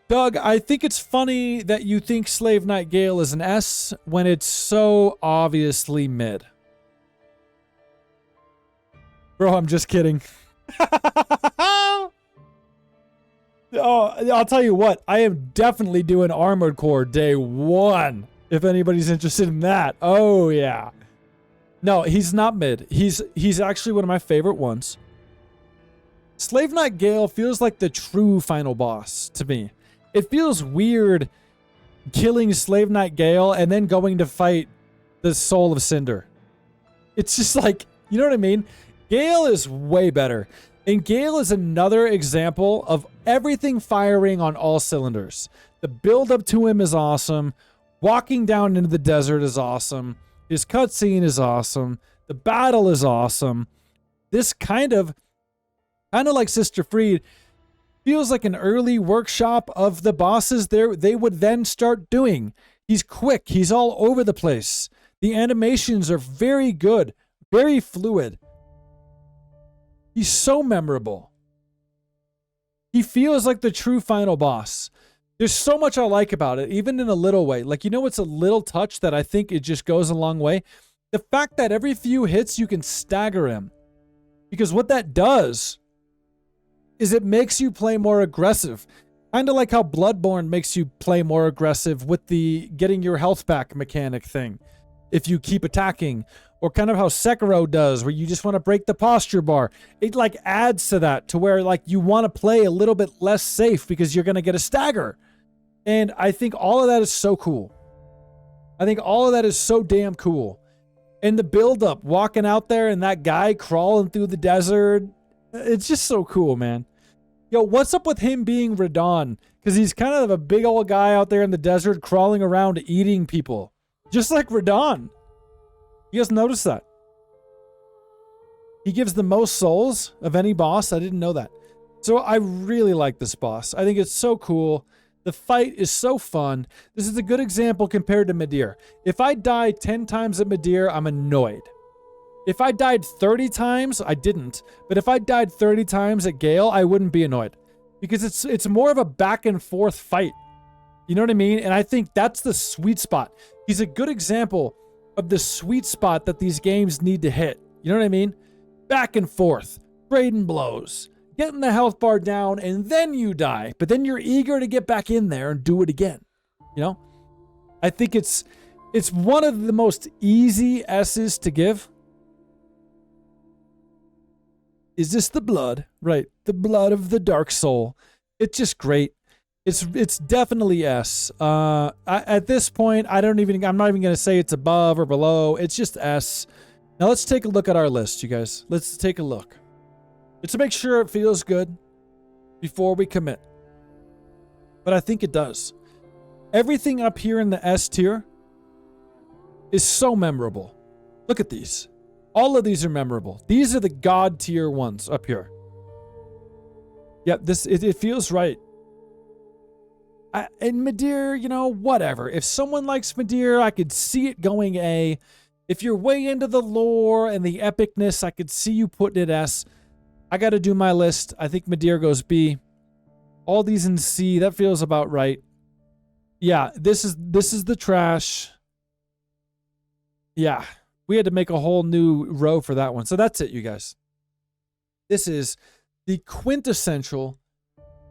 Speaker 1: Doug, I think it's funny that you think Slave Knight Gale is an S when it's so obviously mid. Bro, I'm just kidding. Oh, I'll tell you what. I am definitely doing Armored Core day 1. If anybody's interested in that. Oh, yeah. No, he's not mid. He's actually one of my favorite ones. Slave Knight Gale feels like the true final boss to me. It feels weird killing Slave Knight Gale and then going to fight the Soul of Cinder. It's just like, you know what I mean? Gale is way better. And Gale is another example of everything firing on all cylinders. The build up to him is awesome. Walking down into the desert is awesome. His cutscene is awesome. The battle is awesome. This kind of like Sister Fried, feels like an early workshop of the bosses they would then start doing. He's quick. He's all over the place. The animations are very good, very fluid. He's so memorable. He feels like the true final boss. There's so much I like about it, even in a little way. Like, you know what's a little touch that I think it just goes a long way? The fact that every few hits you can stagger him. Because what that does is it makes you play more aggressive. Kind of like how Bloodborne makes you play more aggressive with the getting your health back mechanic thing. If you keep attacking. Or kind of how Sekiro does, where you just want to break the posture bar. It like adds to that, to where like you want to play a little bit less safe because you're going to get a stagger. And I think all of that is so cool. I think all of that is so damn cool. And the build up, walking out there and that guy crawling through the desert. It's just so cool, man. Yo, what's up with him being Radahn? Because he's kind of a big old guy out there in the desert crawling around eating people. Just like Radahn. You guys notice that? He gives the most souls of any boss. I didn't know that. So I really like this boss. I think it's so cool. The fight is so fun. This is a good example compared to Midir. If I die 10 times at Midir, I'm annoyed. If I died 30 times, I didn't. But if I died 30 times at Gale, I wouldn't be annoyed. Because it's more of a back and forth fight. You know what I mean? And I think that's the sweet spot. He's a good example of the sweet spot that these games need to hit. You know what I mean? Back and forth, trading blows, getting the health bar down, and then you die. But then you're eager to get back in there and do it again. You know? I think it's one of the most easy S's to give. Is this the blood? Right. The blood of the Dark Soul. It's just great. It's definitely S. At this point, I'm not even going to say it's above or below. It's just S. Now let's take a look at our list, you guys. Let's take a look. Let's make sure it feels good before we commit. But I think it does. Everything up here in the S tier is so memorable. Look at these. All of these are memorable. These are the God tier ones up here. Yep, it feels right. And Midir, you know, whatever. If someone likes Midir, I could see it going A. If you're way into the lore and the epicness, I could see you putting it S. I got to do my list. I think Midir goes B. All these in C. That feels about right. Yeah, this is the trash. Yeah, we had to make a whole new row for that one. So that's it, you guys. This is the quintessential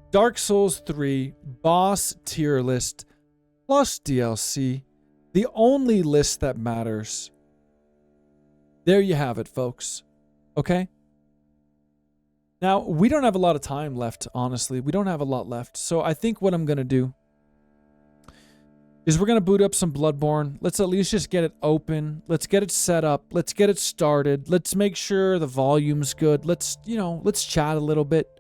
Speaker 1: Dark Souls 3 boss tier list plus DLC. The only list that matters. There you have it, folks. Okay? Now, we don't have a lot of time left, honestly. We don't have a lot left. So I think what I'm going to do is we're going to boot up some Bloodborne. Let's at least just get it open. Let's get it set up. Let's get it started. Let's make sure the volume's good. Let's chat a little bit.